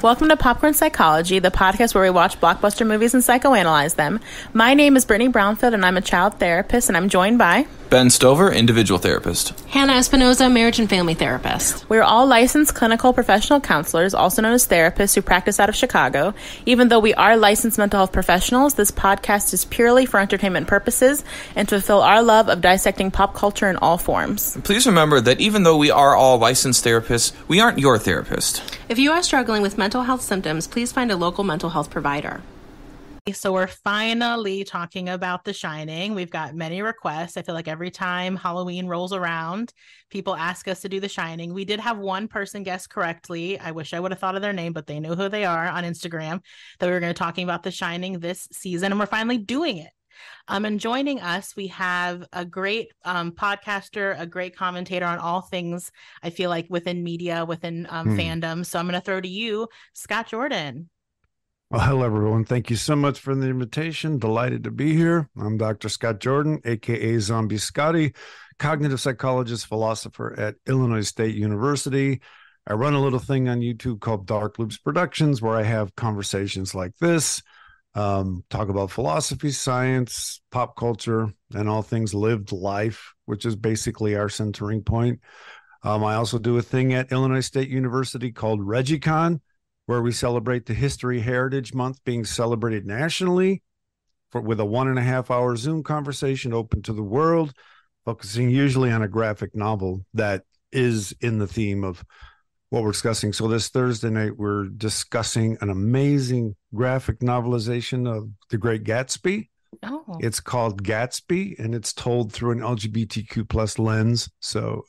Welcome to Popcorn Psychology, the podcast where we watch blockbuster movies and psychoanalyze them. My name is Brittany Brownfield, and I'm a child therapist, and I'm joined by... Ben Stover, individual therapist. Hannah Espinoza, marriage and family therapist. We're all licensed clinical professional counselors, also known as therapists, who practice out of Chicago. Even though we are licensed mental health professionals, this podcast is purely for entertainment purposes and to fulfill our love of dissecting pop culture in all forms. Please remember that even though we are all licensed therapists, we aren't your therapist. If you are struggling with mental health symptoms, please find a local mental health provider. So we're finally talking about The Shining. We've got many requests. I feel like every time Halloween rolls around, people ask us to do The Shining. We did have one person guess correctly. I wish I would have thought of their name, but they know who they are on Instagram, that we were going to be talking about The Shining this season, and we're finally doing it. And joining us, we have a great podcaster, a great commentator on all things, I feel like, within media, within fandom. So I'm going to throw to you, Scott Jordon. Well, hello, everyone. Thank you so much for the invitation. Delighted to be here. I'm Dr. Scott Jordon, a.k.a. Zombie Scotty, cognitive psychologist, philosopher at Illinois State University. I run a little thing on YouTube called Dark Loops Productions, where I have conversations like this, talk about philosophy, science, pop culture, and all things lived life, which is basically our centering point. I also do a thing at Illinois State University called ReggieCon, where we celebrate the History Heritage Month being celebrated nationally with a 1.5 hour Zoom conversation open to the world, focusing usually on a graphic novel that is in the theme of what we're discussing. So this Thursday night, we're discussing an amazing graphic novelization of The Great Gatsby. Oh. It's called Gatsby, and it's told through an LGBTQ plus lens. So,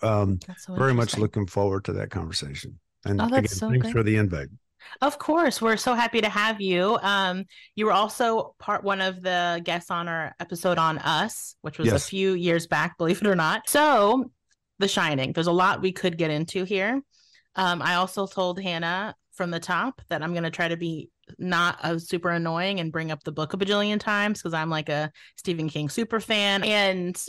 very much looking forward to that conversation. And again, thanks for the invite. Of course. We're so happy to have you. You were also one of the guests on our episode on Us, which was a few years back, believe it or not. So, The Shining. There's a lot we could get into here. I also told Hannah from the top that I'm going to try to be not super annoying and bring up the book a bajillion times, because I'm like a Stephen King super fan. And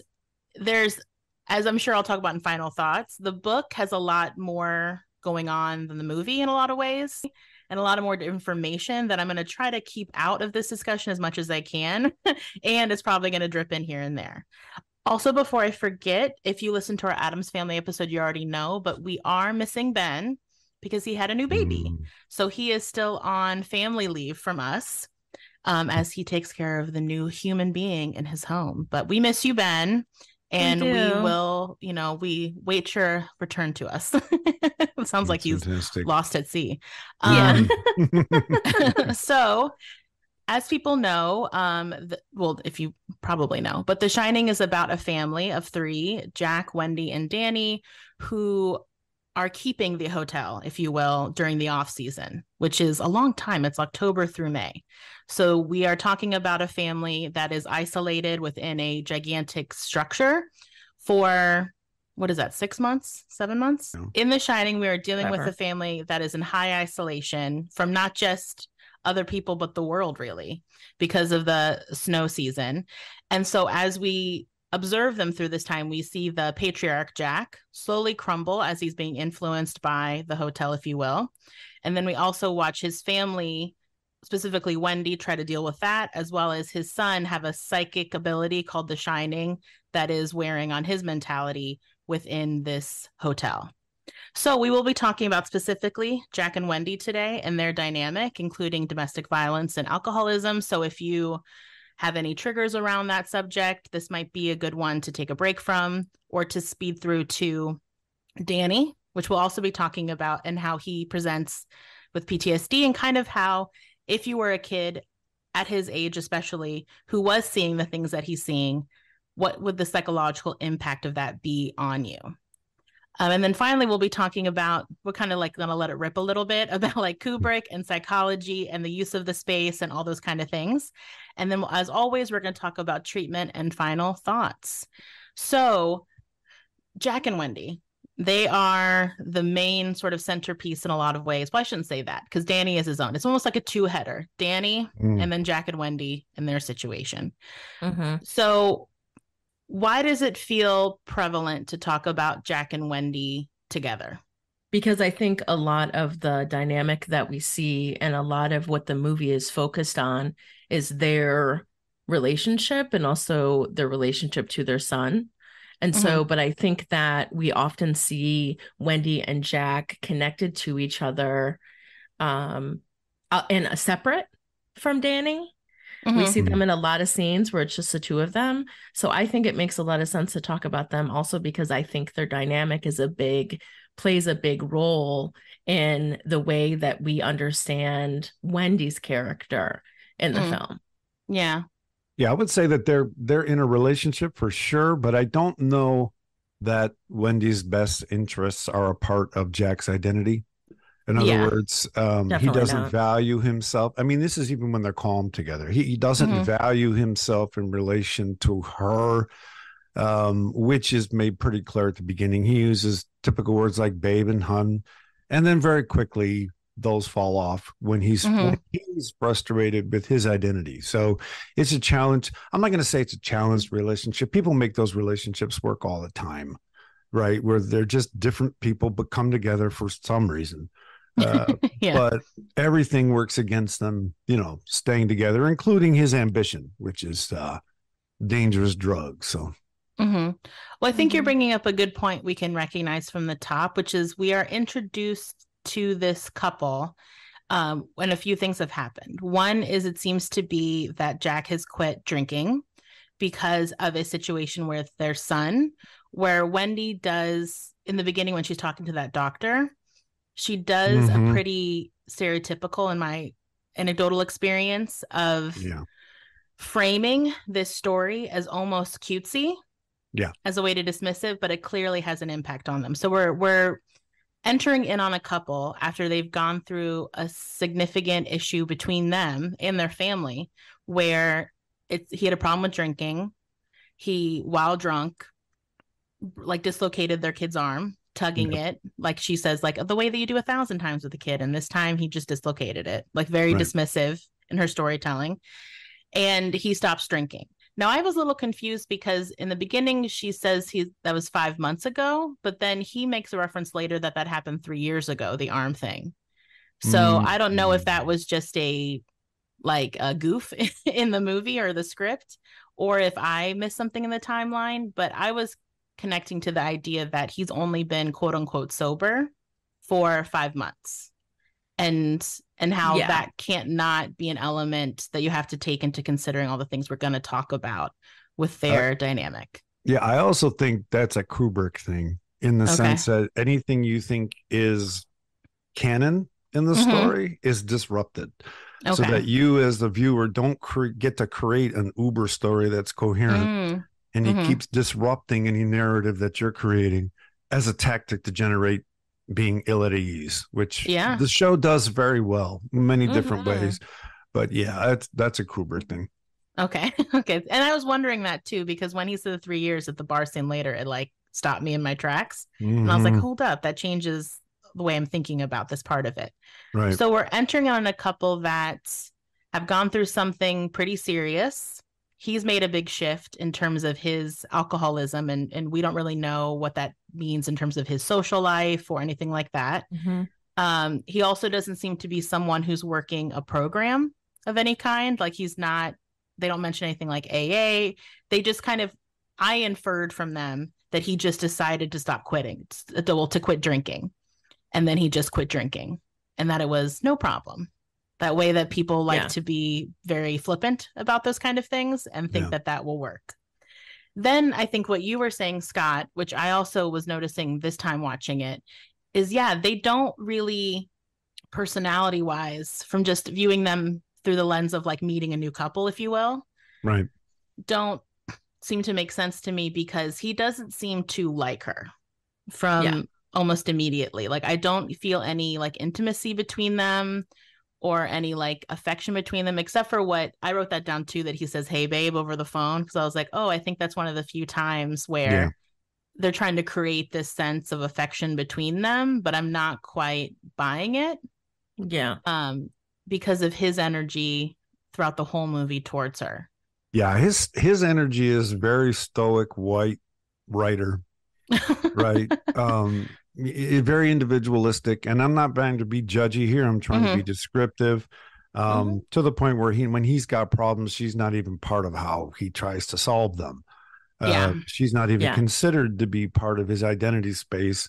there's, as I'm sure I'll talk about in final thoughts, the book has a lot more going on than the movie in a lot of ways, and a lot of more information that I'm going to try to keep out of this discussion as much as I can. And it's probably going to drip in here and there. Also, before I forget, if you listen to our Addams Family episode, you already know, but we are missing Ben because he had a new baby. So he is still on family leave from us as he takes care of the new human being in his home. But we miss you, Ben. And we will, we wait your return to us. It sounds like he's lost at sea. So, as people know, if you probably know, but The Shining is about a family of 3, Jack, Wendy, and Danny, who are keeping the hotel, if you will, during the off season, which is a long time. It's October through May. So we are talking about a family that is isolated within a gigantic structure for, 6 months, 7 months? No. In The Shining, we are dealing with a family that is in high isolation from not just other people, but the world, really, because of the snow season. And so as we observe them through this time, we see the patriarch Jack slowly crumble as he's being influenced by the hotel, if you will. And then we also watch his family, specifically Wendy, try to deal with that, as well as his son have a psychic ability called the Shining that is wearing on his mentality within this hotel. So we will be talking about specifically Jack and Wendy today and their dynamic, including domestic violence and alcoholism. So if you have any triggers around that subject, this might be a good one to take a break from, or to speed through to Danny, which we'll also be talking about, and how he presents with PTSD, and kind of how, if you were a kid at his age, especially, who was seeing the things that he's seeing, what would the psychological impact of that be on you? And then finally, we'll be talking about, we're kind of like going to let it rip a little bit about like Kubrick and psychology and the use of the space and all those kind of things. And then, as always, we're going to talk about treatment and final thoughts. So Jack and Wendy. They are the main sort of centerpiece in a lot of ways. Well, I shouldn't say that because Danny is his own. It's almost like a two-header. Danny and then Jack and Wendy and their situation. So why does it feel prevalent to talk about Jack and Wendy together? Because I think a lot of the dynamic that we see and a lot of what the movie is focused on is their relationship and also their relationship to their son. And so, but I think that we often see Wendy and Jack connected to each other and separate from Danny. We see them in a lot of scenes where it's just the two of them. So I think it makes a lot of sense to talk about them also because I think their dynamic plays a big role in the way that we understand Wendy's character in the film. Yeah. Yeah, I would say that they're in a relationship for sure, but I don't know that Wendy's best interests are a part of Jack's identity. In other words, he doesn't value himself. I mean, this is even when they're calm together. He doesn't value himself in relation to her, which is made pretty clear at the beginning. He uses typical words like babe and hun, and then very quickly those fall off when he's frustrated with his identity. So it's a challenge. I'm not going to say it's a challenged relationship. People make those relationships work all the time, right? Where they're just different people but come together for some reason. But everything works against them, staying together, including his ambition, which is dangerous drugs. So well, I think you're bringing up a good point we can recognize from the top, which is we are introduced to this couple when a few things have happened. One is it seems to be that Jack has quit drinking because of a situation with their son, where Wendy does, in the beginning when she's talking to that doctor, she does a pretty stereotypical, in my anecdotal experience, of framing this story as almost cutesy, as a way to dismiss it, but it clearly has an impact on them. So we're entering in on a couple after they've gone through a significant issue between them and their family, where he had a problem with drinking. He, while drunk, like dislocated their kid's arm, tugging it, like she says, like the way that you do 1,000 times with a kid. And this time he just dislocated it, like very dismissive in her storytelling. And he stops drinking. Now, I was a little confused because in the beginning, she says that was 5 months ago, but then he makes a reference later that happened 3 years ago, the arm thing. So I don't know if that was just a goof in the movie or the script, or if I missed something in the timeline, but I was connecting to the idea that he's only been quote unquote sober for 5 months. And how that can't not be an element that you have to take into considering all the things we're going to talk about with their dynamic. Yeah, I also think that's a Kubrick thing in the sense that anything you think is canon in the story is disrupted. So that you as the viewer don't get to create an uber story that's coherent. And he keeps disrupting any narrative that you're creating as a tactic to generate being ill at ease, which the show does very well in many different ways. But that's a Kubrick thing. Okay. And I was wondering that too, because when he said the 3 years at the bar scene later, it stopped me in my tracks. And I was like, hold up, that changes the way I'm thinking about this part of it. Right. So we're entering on a couple that have gone through something pretty serious. He's made a big shift in terms of his alcoholism, and we don't really know what that means in terms of his social life or anything like that. He also doesn't seem to be someone who's working a program of any kind. Like they don't mention anything like AA. They just I inferred from them that he just decided to stop to quit drinking. And then he just quit drinking, and that it was no problem. That way that people like to be very flippant about those kind of things and think that will work. Then I think what you were saying, Scott, which I also was noticing this time watching it, is they don't really, personality wise, from just viewing them through the lens of meeting a new couple, if you will, don't seem to make sense to me, because he doesn't seem to like her from almost immediately. I don't feel any intimacy between them or any affection between them, except for what I wrote that down too, that he says, "Hey babe," over the phone. Cause I was like, oh, I think that's one of the few times where they're trying to create this sense of affection between them, but I'm not quite buying it. Yeah. Because of his energy throughout the whole movie towards her. Yeah, his energy is very stoic white writer, right? Very individualistic, and I'm not trying to be judgy here. I'm trying to be descriptive. To the point where when he's got problems, she's not even part of how he tries to solve them. She's not even considered to be part of his identity space.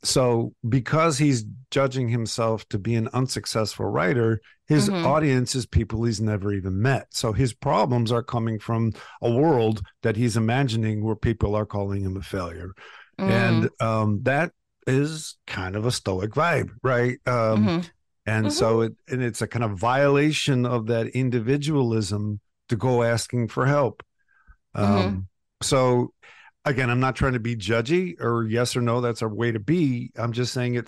So because he's judging himself to be an unsuccessful writer, his audience is people he's never even met. So his problems are coming from a world that he's imagining where people are calling him a failure. And that is kind of a stoic vibe, right? And so it's a kind of violation of that individualism to go asking for help. So again, I'm not trying to be judgy or yes or no, that's our way to be. I'm just saying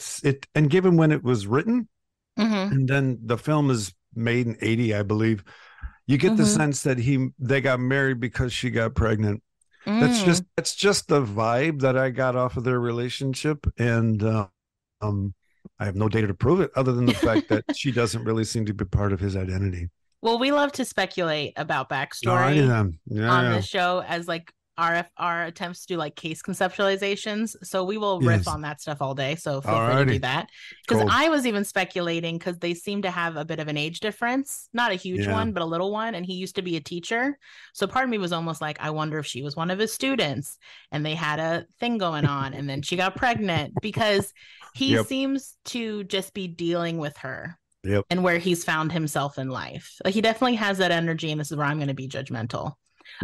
and given when it was written, and then the film is made in 80, I believe, you get the sense that they got married because she got pregnant. That's just the vibe that I got off of their relationship. And I have no data to prove it other than the fact that she doesn't really seem to be part of his identity. Well, we love to speculate about backstory on this show as like our attempts to do like case conceptualizations. So we will riff on that stuff all day. So feel free to do that. Because I was even speculating because they seem to have a bit of an age difference, not a huge one, but a little one. And he used to be a teacher. So part of me was almost like, I wonder if she was one of his students and they had a thing going on and then she got pregnant because he seems to just be dealing with her. And where he's found himself in life. Like he definitely has that energy. And this is where I'm going to be judgmental.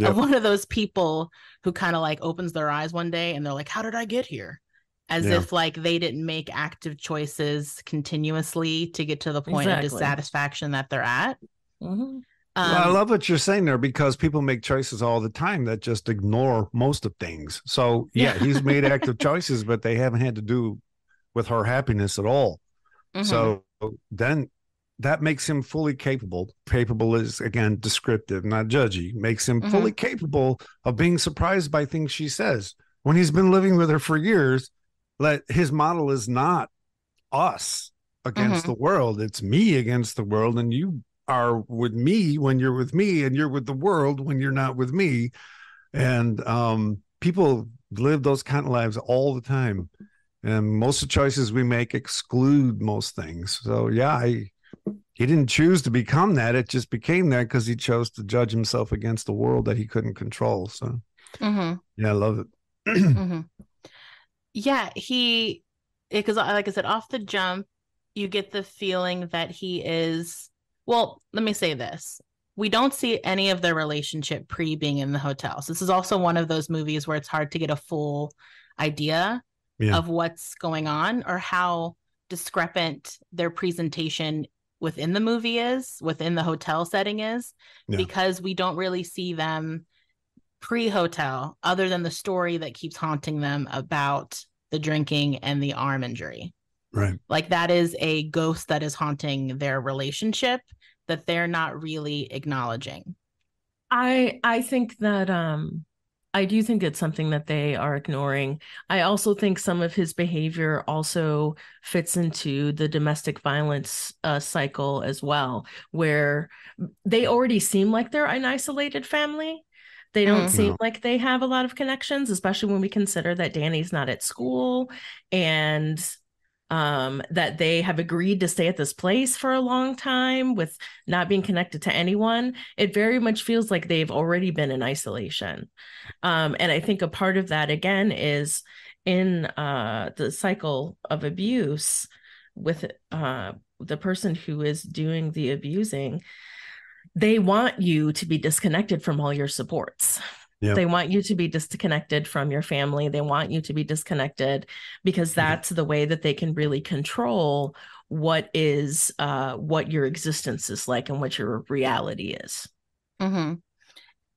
Of one of those people who kind of like opens their eyes one day and they're like, how did I get here? As if like they didn't make active choices continuously to get to the point of dissatisfaction that they're at. Well, I love what you're saying there because people make choices all the time that just ignore most of things. So he's made active choices, but they haven't had to do with her happiness at all. So then that makes him fully capable. Capable is, again, descriptive, not judgy. Makes him fully capable of being surprised by things she says. When he's been living with her for years, his model is not us against the world. It's me against the world. And you are with me when you're with me, and you're with the world when you're not with me. And people live those kind of lives all the time. And most of the choices we make exclude most things. So, he didn't choose to become that. It just became that because he chose to judge himself against the world that he couldn't control. So, I love it. Because like I said, off the jump, you get the feeling that he is, well, let me say this. We don't see any of their relationship pre being in the hotel. So this is also one of those movies where it's hard to get a full idea of what's going on or how discrepant their presentation within the movie is, within the hotel setting is, because we don't really see them pre-hotel other than the story that keeps haunting them about the drinking and the arm injury. Right. Like that is a ghost that is haunting their relationship that they're not really acknowledging. I think that I do think it's something that they are ignoring. I also think some of his behavior also fits into the domestic violence cycle as well, where they already seem like they're an isolated family. They don't seem like they have a lot of connections, especially when we consider that Danny's not at school and that they have agreed to stay at this place for a long time with not being connected to anyone. It very much feels like they've already been in isolation. And I think a part of that, again, is in the cycle of abuse with the person who is doing the abusing. They want you to be disconnected from all your supports. Yep. They want you to be disconnected from your family. They want you to be disconnected because that's the way that they can really control what your existence is like and what your reality is. And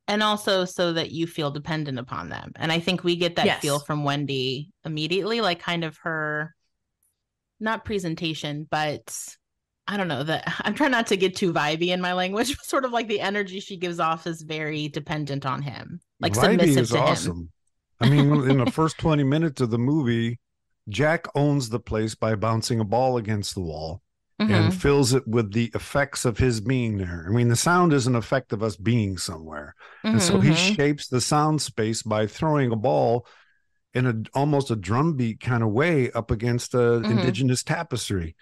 also so that you feel dependent upon them. And I think we get that feel from Wendy immediately, like kind of her, not presentation, but I don't know, that I'm trying not to get too vibey in my language, but sort of like the energy she gives off is very dependent on him, like vibey submissive is to awesome. him. I mean, in the first 20 minutes of the movie, Jack owns the place by bouncing a ball against the wall and Mm-hmm. fills it with the effects of his being there. I mean, the sound is an effect of us being somewhere. And so Mm-hmm. he Mm-hmm. shapes the sound space by throwing a ball in almost a drumbeat kind of way up against a Mm-hmm. indigenous tapestry.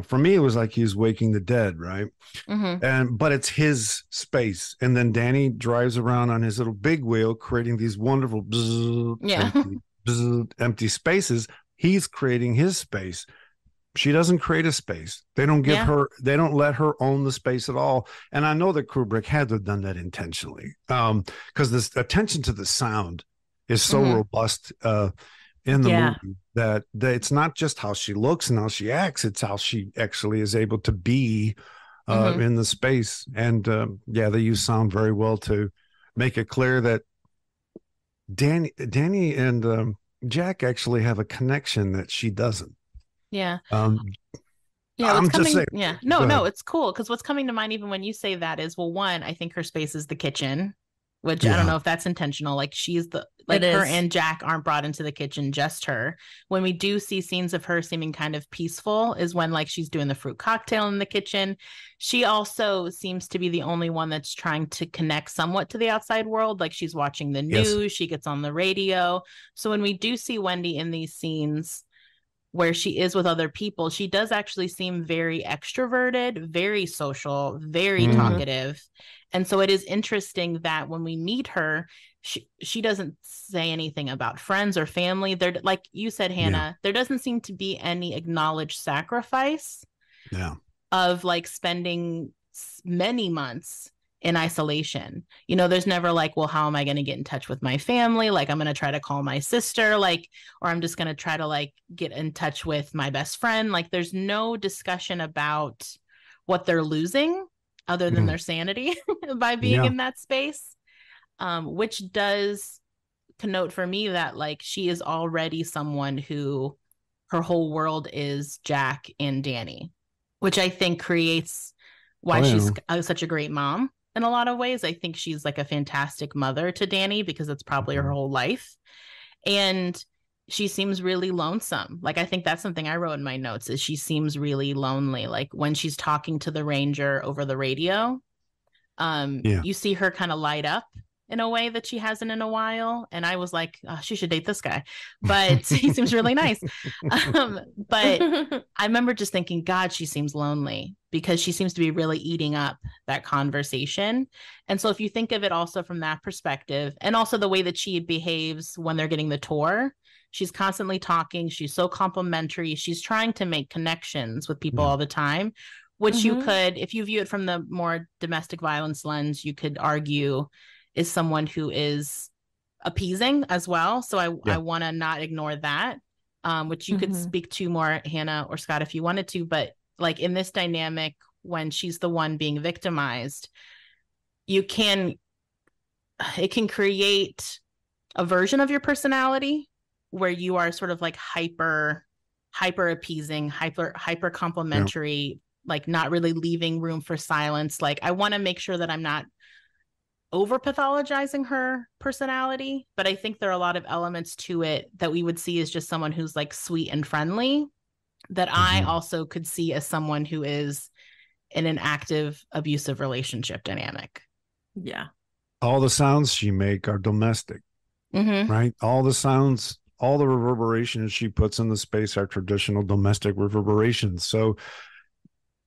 For me, it was like he's waking the dead, right? Mm-hmm. But it's his space. And then Danny drives around on his little big wheel, creating these wonderful Yeah. empty spaces. He's creating his space. She doesn't create a space. They don't Yeah. let her own the space at all. And I know that Kubrick had to have done that intentionally. Because this attention to the sound is so Mm-hmm. robust in the Yeah. movie that it's not just how she looks and how she acts, it's how she actually is able to be Mm-hmm. in the space. And they use sound very well to make it clear that Danny and Jack actually have a connection that she doesn't. Yeah. Um, Yeah, what's I'm just coming? saying. Yeah, Go ahead. no, it's cool because what's coming to mind even when you say that is, well, one, I think her space is the kitchen, which I don't Yeah. know if that's intentional. Like she's the It her is. and Jack aren't brought into the kitchen, just her. When we do see scenes of her seeming kind of peaceful, is when like she's doing the fruit cocktail in the kitchen. She also seems to be the only one that's trying to connect somewhat to the outside world. Like she's watching the Yes. news, she gets on the radio. So when we do see Wendy in these scenes where she is with other people, she does actually seem very extroverted, very social, very Mhm. talkative. And so it is interesting that when we meet her, she doesn't say anything about friends or family. There, like you said, Yeah. Hannah, there doesn't seem to be any acknowledged sacrifice Yeah. of like spending many months in isolation. There's never like, well, how am I going to get in touch with my family? Like, I'm going to try to call my sister, like, or I'm just going to try to like get in touch with my best friend. Like, there's no discussion about what they're losing other than their sanity by being Yeah. in that space, which does connote for me that like she is already someone who her whole world is Jack and Danny, which I think creates why she's such a great mom in a lot of ways. I think she's like a fantastic mother to Danny because it's probably her whole life. And she seems really lonesome. Like I think that's something I wrote in my notes is she seems really lonely. Like when she's talking to the ranger over the radio, Yeah. you see her kind of light up in a way that she hasn't in a while. And I was like, oh, she should date this guy, but he seems really nice. But I remember just thinking, God, she seems lonely because she seems to be really eating up that conversation. And so if you think of it also from that perspective, and also the way that she behaves when they're getting the tour, she's constantly talking. She's so complimentary. She's trying to make connections with people all the time, which you could, if you view it from the more domestic violence lens, you could argue is someone who is appeasing as well. So I want to not ignore that, which you could speak to more, Hannah or Scott, if you wanted to. But like in this dynamic, when she's the one being victimized, it can create a version of your personality where you are sort of like hyper appeasing, hyper complimentary, like not really leaving room for silence. Like I want to make sure that I'm not over pathologizing her personality, but I think there are a lot of elements to it that we would see as just someone who's like sweet and friendly that I also could see as someone who is in an active abusive relationship dynamic. Yeah. All the sounds she make are domestic, right? All the sounds, all the reverberations she puts in the space are traditional domestic reverberations. So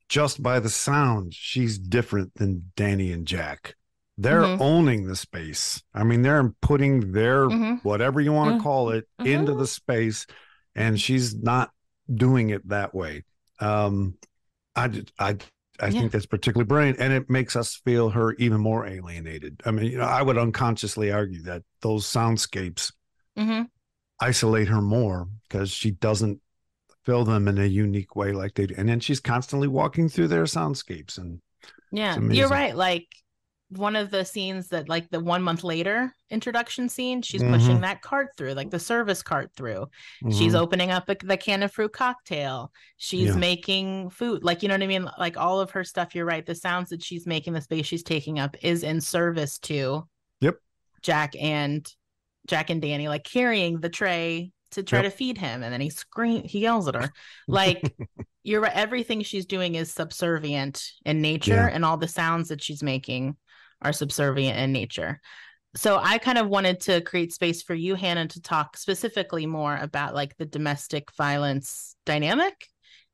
just by the sound, she's different than Danny and Jack. They're owning the space. I mean, they're putting their whatever you want to call it into the space, and she's not doing it that way. I think that's particularly brilliant, and it makes us feel her even more alienated. I mean, I would unconsciously argue that those soundscapes isolate her more because she doesn't fill them in a unique way like they do. And then she's constantly walking through their soundscapes, and you're right. Like one of the scenes that like the 1 month later introduction scene, she's pushing that cart through, like the service cart through. She's opening up the can of fruit cocktail. She's making food, like, you know what I mean? Like all of her stuff, you're right. The sounds that she's making, the space she's taking up is in service to Jack and Jack and Danny, like carrying the tray to try to feed him, and then he yells at her. Like, you're right, everything she's doing is subservient in nature, and all the sounds that she's making are subservient in nature. So I kind of wanted to create space for you, Hannah, to talk specifically more about like the domestic violence dynamic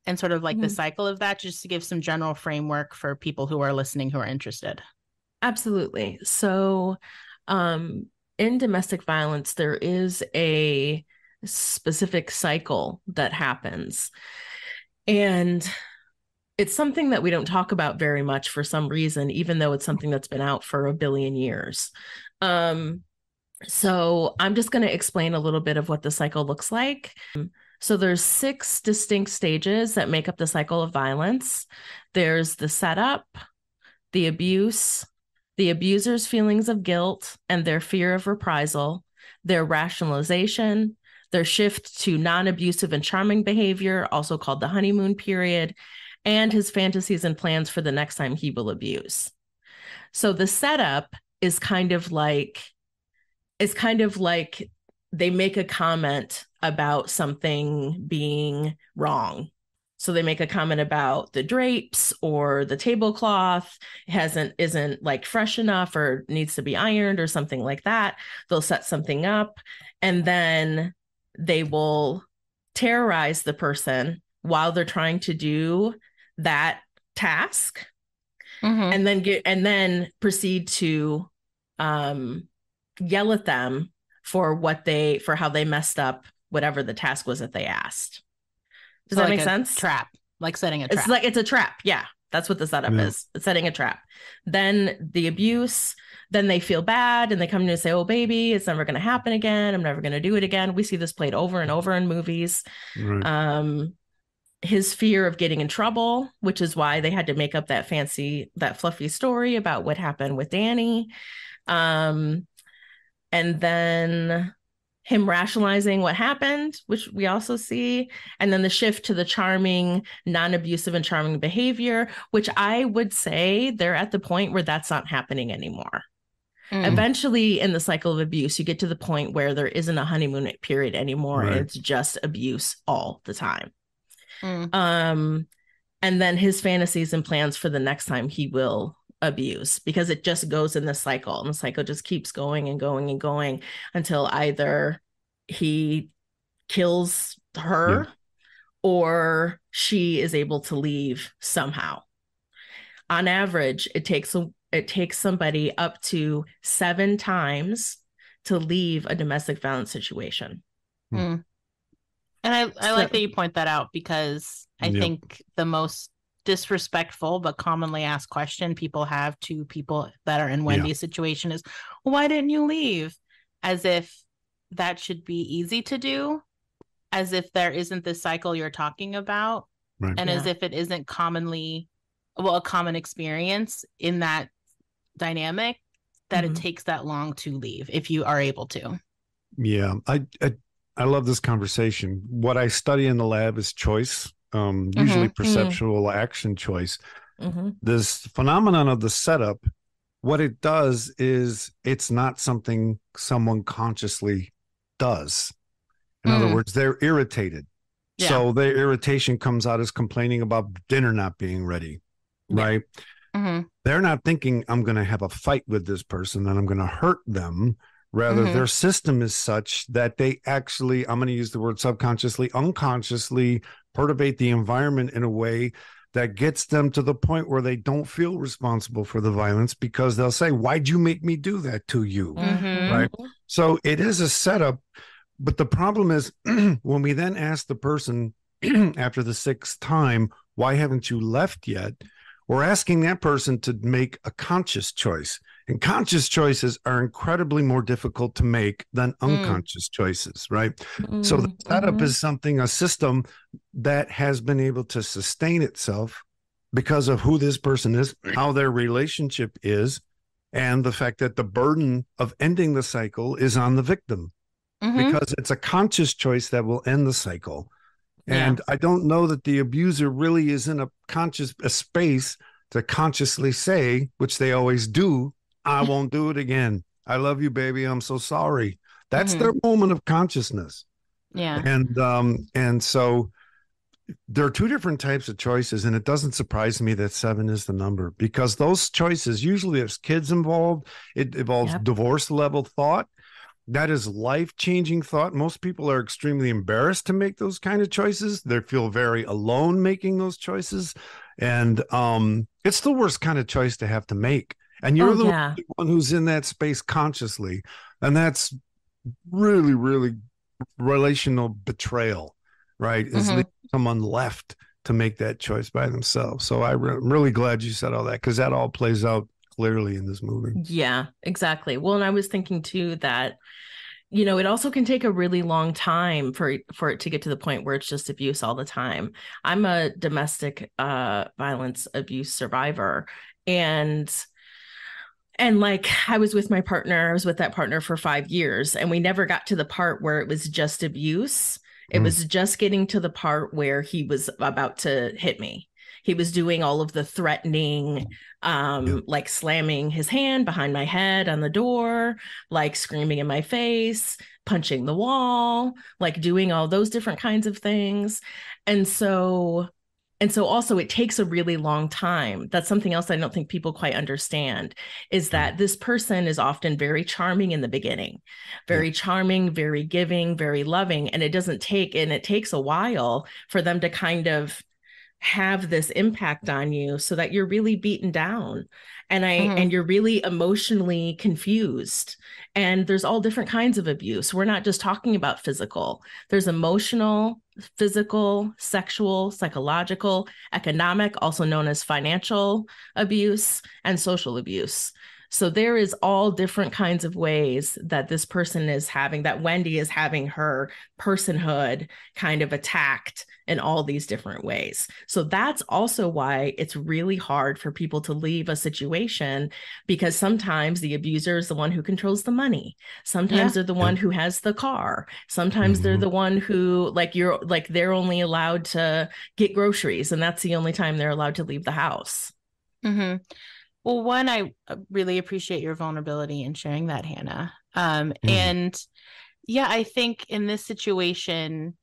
and sort of like the cycle of that, just to give some general framework for people who are listening who are interested. Absolutely. So in domestic violence, there is a specific cycle that happens. And it's something that we don't talk about very much for some reason, even though it's something that's been out for 1 billion years. So I'm just going to explain a little bit of what the cycle looks like. So there's 6 distinct stages that make up the cycle of violence. There's the setup, the abuse, the abuser's feelings of guilt and their fear of reprisal, their rationalization, their shift to non-abusive and charming behavior, also called the honeymoon period, and his fantasies and plans for the next time he will abuse. So the setup is kind of like they make a comment about something being wrong. So they make a comment about the drapes or the tablecloth isn't like fresh enough or needs to be ironed or something like that. They'll set something up, and then they will terrorize the person while they're trying to do that task, and then proceed to yell at them for how they messed up whatever the task was that they asked. Does that make sense? Trap, like setting a trap. It's a trap. Yeah, that's what the setup is. It's setting a trap. Then the abuse. Then they feel bad and they come to say, "Oh, baby, it's never going to happen again. I'm never going to do it again." We see this played over and over in movies. Right. His fear of getting in trouble, which is why they had to make up that fluffy story about what happened with Danny. And then him rationalizing what happened, which we also see. And then the shift to the charming, non-abusive and charming behavior, which I would say they're at the point where that's not happening anymore. Eventually in the cycle of abuse, you get to the point where there isn't a honeymoon period anymore. Right. And it's just abuse all the time. And then his fantasies and plans for the next time he will abuse, because it just goes in the cycle, and the cycle just keeps going and going and going until either he kills her or she is able to leave somehow. On average, it takes somebody up to 7 times to leave a domestic violence situation. And I like that you point that out, because I think the most disrespectful but commonly asked question people have to people that are in Wendy's situation is, "Why didn't you leave?" As if that should be easy to do, as if there isn't this cycle you're talking about, and as if it isn't a common experience in that dynamic that it takes that long to leave if you are able to. I love this conversation. What I study in the lab is choice, usually perceptual action choice. This phenomenon of the setup, what it does is it's not something someone consciously does. In other words, they're irritated. So their irritation comes out as complaining about dinner not being ready, right? They're not thinking, "I'm going to have a fight with this person and I'm going to hurt them." Rather, their system is such that they actually, I'm going to use the word subconsciously, unconsciously perturbate the environment in a way that gets them to the point where they don't feel responsible for the violence, because they'll say, "Why'd you make me do that to you?" Right? So it is a setup. But the problem is when we then ask the person after the 6th time, "Why haven't you left yet?" We're asking that person to make a conscious choice. And conscious choices are incredibly more difficult to make than unconscious choices, right? So the setup is a system that has been able to sustain itself because of who this person is, how their relationship is, and the fact that the burden of ending the cycle is on the victim, because it's a conscious choice that will end the cycle. And I don't know that the abuser really is in a space to consciously say, which they always do, "I won't do it again. I love you, baby. I'm so sorry." That's their moment of consciousness. Yeah. And so there are two different types of choices, and it doesn't surprise me that 7 is the number, because those choices, usually there's kids involved. It involves divorce level thought. That is life-changing thought. Most people are extremely embarrassed to make those kind of choices. They feel very alone making those choices. And it's the worst kind of choice to have to make. And you're the one who's in that space consciously. And that's really, really relational betrayal, right? Is someone left to make that choice by themselves. So I'm really glad you said all that, because that all plays out clearly in this movie. Yeah, exactly. Well, and I was thinking too that, you know, it also can take a really long time for it to get to the point where it's just abuse all the time. I'm a domestic violence abuse survivor, and like, I was with my partner. I was with that partner for 5 years, and we never got to the part where it was just abuse. It was just getting to the part where he was about to hit me. He was doing all of the threatening, like slamming his hand behind my head on the door, like screaming in my face, punching the wall, like doing all those different kinds of things. And so also it takes a really long time. That's something else I don't think people quite understand, is that this person is often very charming in the beginning, very charming, very giving, very loving. And it takes a while for them to kind of have this impact on you, so that you're really beaten down and you're really emotionally confused. And there's all different kinds of abuse. We're not just talking about physical. There's emotional, physical, sexual, psychological, economic, also known as financial abuse, and social abuse. So there is all different kinds of ways that this person is having, that Wendy is having her personhood kind of attacked in all these different ways. So that's also why it's really hard for people to leave a situation, because sometimes the abuser is the one who controls the money. Sometimes they're the one who has the car. Sometimes they're the one who, they're only allowed to get groceries, and that's the only time they're allowed to leave the house. Well, one, I really appreciate your vulnerability in sharing that, Hannah. And I think in this situation,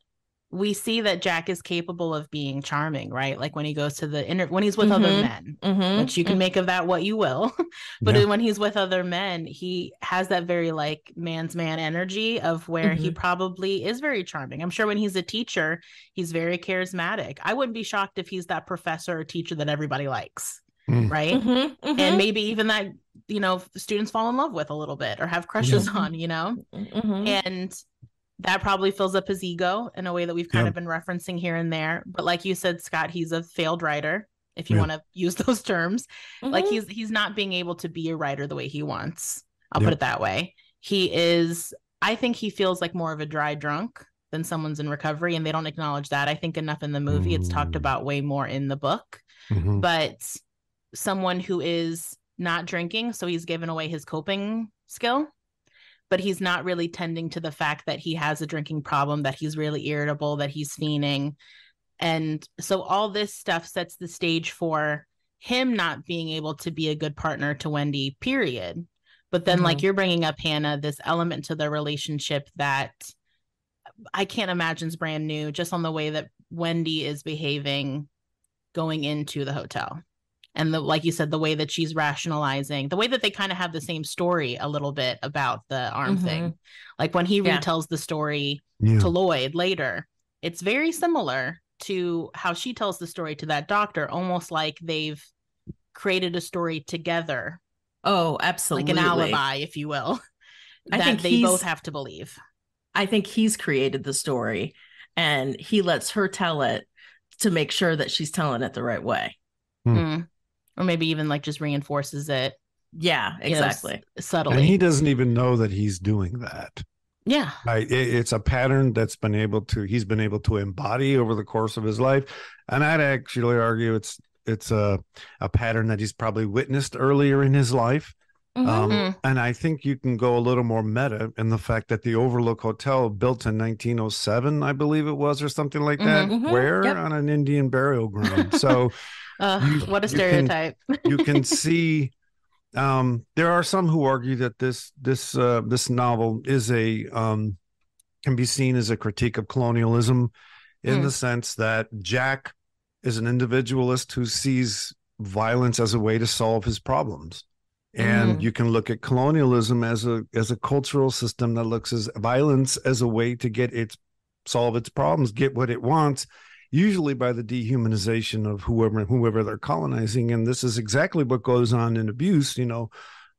we see that Jack is capable of being charming, right? Like when he goes to when he's with other men, which you can make of that what you will. But when he's with other men, he has that very like man's man energy of where he probably is very charming. I'm sure when he's a teacher, he's very charismatic. I wouldn't be shocked if he's that professor or teacher that everybody likes. Right. And maybe even that, you know, students fall in love with a little bit or have crushes on, you know, and that probably fills up his ego in a way that we've kind of been referencing here and there. But like you said, Scott, he's a failed writer, if you want to use those terms. Like he's not being able to be a writer the way he wants. I'll put it that way. I think he feels like more of a dry drunk than someone's in recovery, and they don't acknowledge that. I think enough in the movie. It's talked about way more in the book. But someone who is not drinking, so he's given away his coping skill, but he's not really tending to the fact that he has a drinking problem, that he's really irritable, that he's fiending. And so all this stuff sets the stage for him not being able to be a good partner to Wendy, period. But then like you're bringing up, Hannah, this element to the relationship that I can't imagine is brand new, just on the way that Wendy is behaving going into the hotel. And like you said, the way that she's rationalizing, the way that they kind of have the same story a little bit about the arm thing. Like when he retells the story to Lloyd later, it's very similar to how she tells the story to that doctor, almost like they've created a story together. Oh, absolutely. Like an alibi, if you will, I think they both have to believe. I think he's created the story, and he lets her tell it to make sure that she's telling it the right way. Or maybe even like just reinforces it. Yeah, exactly. Subtly. And he doesn't even know that he's doing that. Yeah. Right. It's a pattern that's he's been able to embody over the course of his life. And I'd actually argue it's a pattern that he's probably witnessed earlier in his life. And I think you can go a little more meta in the fact that the Overlook Hotel, built in 1907, I believe it was, or something like that, where on an Indian burial ground. So what a stereotype. You can see There are some who argue that this novel is can be seen as a critique of colonialism, in the sense that Jack is an individualist who sees violence as a way to solve his problems. And you can look at colonialism as a cultural system that looks at violence as a way to solve its problems, get what it wants, usually by the dehumanization of whoever they're colonizing. And this is exactly what goes on in abuse, the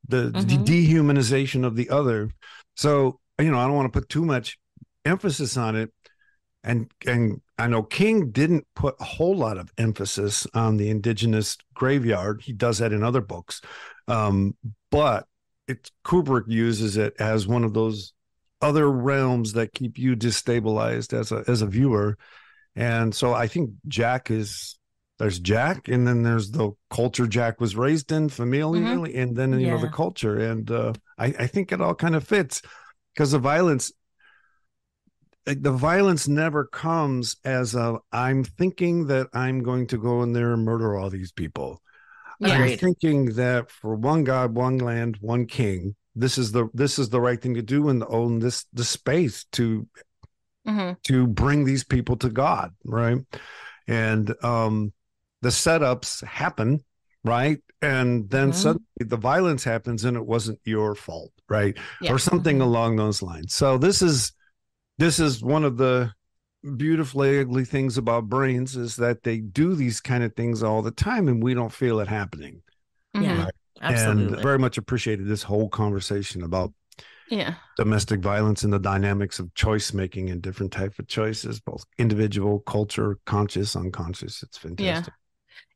dehumanization of the other. So, I don't want to put too much emphasis on it. And I know King didn't put a whole lot of emphasis on the indigenous graveyard. He does that in other books. But Kubrick uses it as one of those other realms that keep you destabilized as a viewer. And so I think there's Jack, and then there's the culture Jack was raised in familially, and then the culture. And I think it all kind of fits, because the violence never comes as I'm thinking that I'm going to go in there and murder all these people. Yeah. I'm thinking that for one God, one land, one king, this is the right thing to do, and to own the space to bring these people to God, right? And the setups happen, right? And then suddenly the violence happens, and it wasn't your fault, right? Yeah. Or something along those lines. So this is one of the beautifully ugly things about brains, is that they do these kind of things all the time, and we don't feel it happening. Yeah, right? Absolutely. And very much appreciated this whole conversation about domestic violence and the dynamics of choice making and different types of choices, both individual, culture, conscious, unconscious. It's fantastic.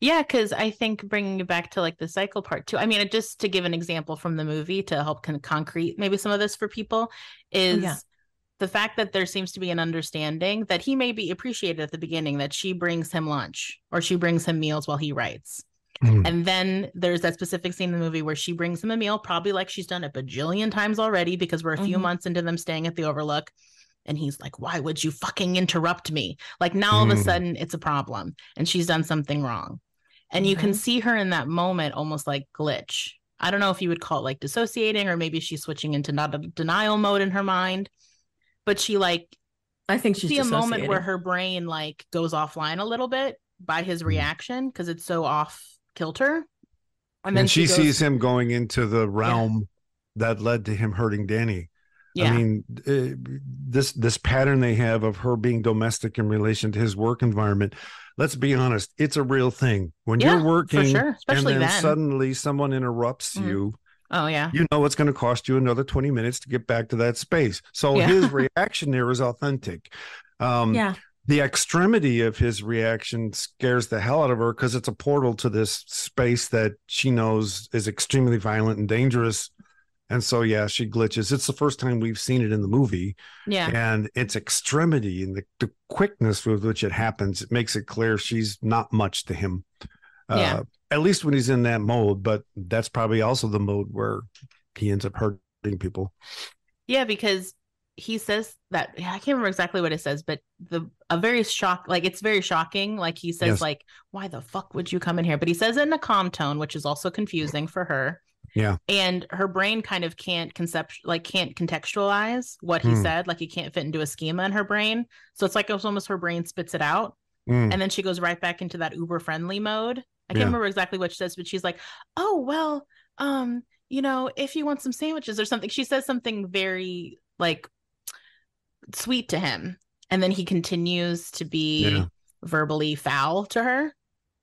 Yeah, because I think bringing it back to like the cycle part too. I mean, just to give an example from the movie to help concrete maybe some of this for people is the fact that there seems to be an understanding that he may be appreciated at the beginning, that she brings him lunch or she brings him meals while he writes. And then there's that specific scene in the movie where she brings him a meal, probably like she's done it a bajillion times already, because we're a few months into them staying at the Overlook. And he's like, why would you fucking interrupt me? Like now all of a sudden it's a problem and she's done something wrong. And you can see her in that moment almost like glitch. I don't know if you would call it like dissociating, or maybe she's switching into not a denial mode in her mind. But she I think she's a moment where her brain like goes offline a little bit by his reaction, because it's so off kilter. And then she sees him going into the realm that led to him hurting Danny. Yeah. I mean, this pattern they have of her being domestic in relation to his work environment. Let's be honest, it's a real thing. When you're working, for sure. Especially and then suddenly someone interrupts you. Oh, yeah. You know it's going to cost you another 20 minutes to get back to that space. So his reaction there is authentic. The extremity of his reaction scares the hell out of her, because it's a portal to this space that she knows is extremely violent and dangerous. And so, she glitches. It's the first time we've seen it in the movie. Yeah. And its extremity and the quickness with which it happens, it makes it clear she's not much to him. At least when he's in that mode, but that's probably also the mode where he ends up hurting people. Yeah, because he says that, I can't remember exactly what it says, but it's very shocking. Like he says, like, why the fuck would you come in here? But he says it in a calm tone, which is also confusing for her. Yeah. And her brain kind of can't contextualize what he said. Like it can't fit into a schema in her brain. So it's like almost her brain spits it out. And then she goes right back into that uber friendly mode. I can't remember exactly what she says, but she's like, oh, well, if you want some sandwiches or something. She says something very like sweet to him. And then he continues to be verbally foul to her,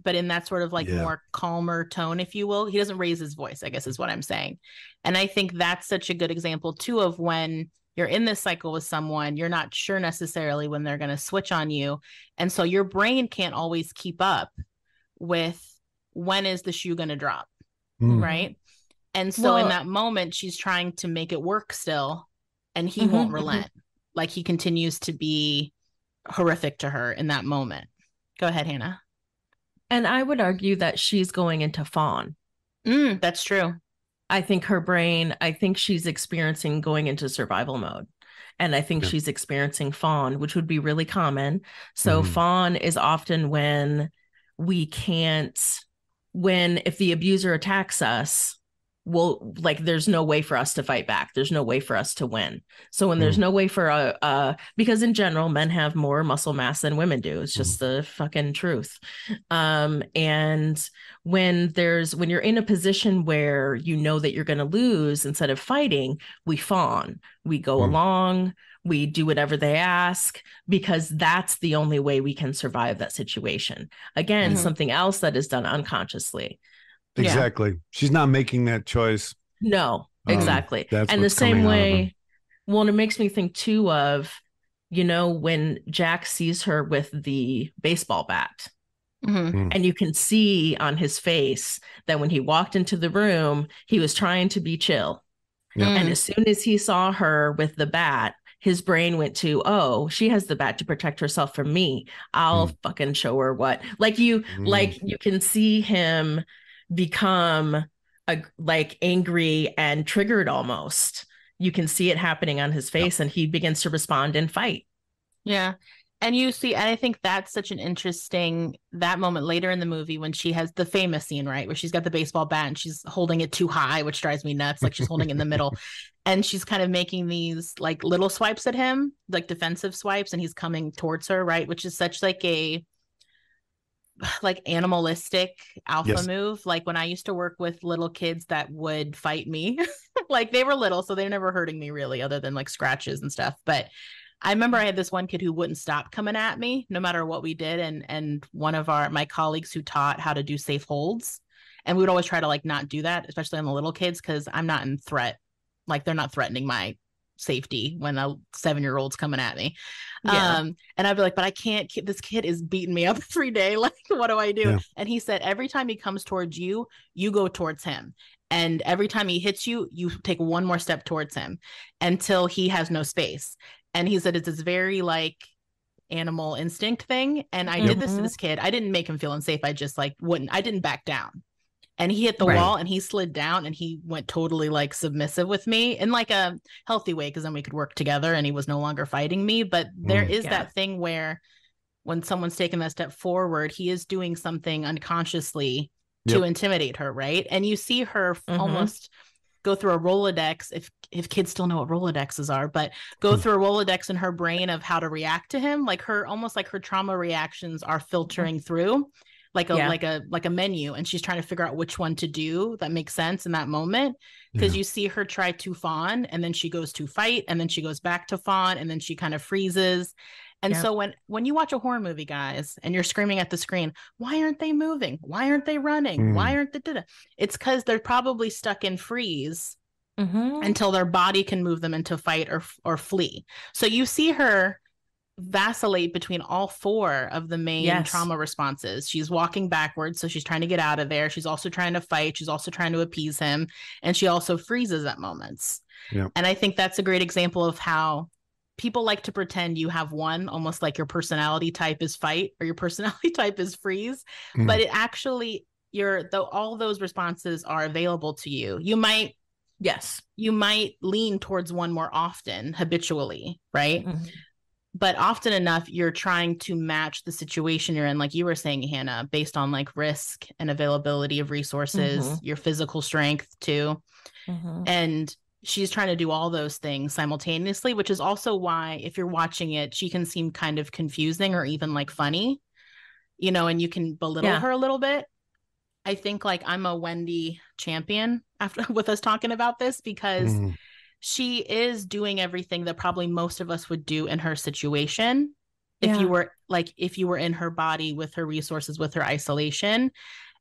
but in that sort of like more calmer tone, if you will. He doesn't raise his voice, I guess is what I'm saying. And I think that's such a good example too of when you're in this cycle with someone, you're not sure necessarily when they're going to switch on you. And so your brain can't always keep up with when is the shoe going to drop, right? And so in that moment, she's trying to make it work still, and he won't relent. Like he continues to be horrific to her in that moment. Go ahead, Hannah. And I would argue that she's going into fawn. That's true. I think her brain, she's experiencing going into survival mode. And I think she's experiencing fawn, which would be really common. So fawn is often when if the abuser attacks us, there's no way for us to fight back. There's no way for us to win. So when there's no way for because in general, men have more muscle mass than women do. It's just the fucking truth. And when you're in a position where you know that you're going to lose, instead of fighting, we fawn, we go along, we do whatever they ask, because that's the only way we can survive that situation. Again, something else that is done unconsciously. Exactly. She's not making that choice. No, exactly. And the same way, well, it makes me think too of, when Jack sees her with the baseball bat, and you can see on his face that when he walked into the room, he was trying to be chill. And as soon as he saw her with the bat, his brain went to, oh, she has the bat to protect herself from me. I'll fucking show her what. You can see him become angry and triggered almost. You can see it happening on his face, and he begins to respond and fight. Yeah. And I think that's such an interesting, that moment later in the movie when she has the famous scene, right, where she's got the baseball bat and she's holding it too high, which drives me nuts. Like she's holding it in the middle, and she's kind of making these like little swipes at him, like defensive swipes, and he's coming towards her, right, which is such like a animalistic alpha move. Like when I used to work with little kids that would fight me, like they were little, so they were never hurting me really, other than like scratches and stuff. But I remember I had this one kid who wouldn't stop coming at me no matter what we did. And one of my colleagues who taught how to do safe holds, and we would always try to like not do that, especially on the little kids, because I'm not in threat. Like they're not threatening my safety when a 7-year-old's coming at me. And I'd be like, but I can't keep, this kid is beating me up every day. Like, what do I do? And he said, every time he comes towards you, you go towards him. And every time he hits you, you take one more step towards him until he has no space. And he said, it's this very like animal instinct thing. And I did this to this kid. I didn't make him feel unsafe. I just I didn't back down. And he hit the wall and he slid down and he went totally like submissive with me in like a healthy way, because then we could work together and he was no longer fighting me. But there is that thing where when someone's taken that step forward, he is doing something unconsciously to intimidate her, right? And you see her almost go through a Rolodex, if kids still know what Rolodexes are, but go through a Rolodex in her brain of how to react to him. Like almost like her trauma reactions are filtering through like a menu, and she's trying to figure out which one to do that makes sense in that moment, because you see her try to fawn, and then she goes to fight, and then she goes back to fawn, and then she kind of freezes. And so when you watch a horror movie, guys, and you're screaming at the screen, why aren't they moving? Why aren't they running? Why aren't they? It's because they're probably stuck in freeze until their body can move them into fight or flee. So you see her vacillate between all 4 of the main trauma responses. She's walking backwards, so she's trying to get out of there. She's also trying to fight. She's also trying to appease him, and she also freezes at moments. And I think that's a great example of how people like to pretend you have one, almost like your personality type is fight or your personality type is freeze, but it actually all those responses are available to you. You might lean towards one more often habitually, right? But often enough, you're trying to match the situation you're in, like you were saying, Hannah, based on like risk and availability of resources, your physical strength too. And she's trying to do all those things simultaneously, which is also why if you're watching it, she can seem kind of confusing or even like funny, and you can belittle her a little bit. I think like I'm a Wendy champion after with us talking about this, because she is doing everything that probably most of us would do in her situation. If you were in her body with her resources, with her isolation,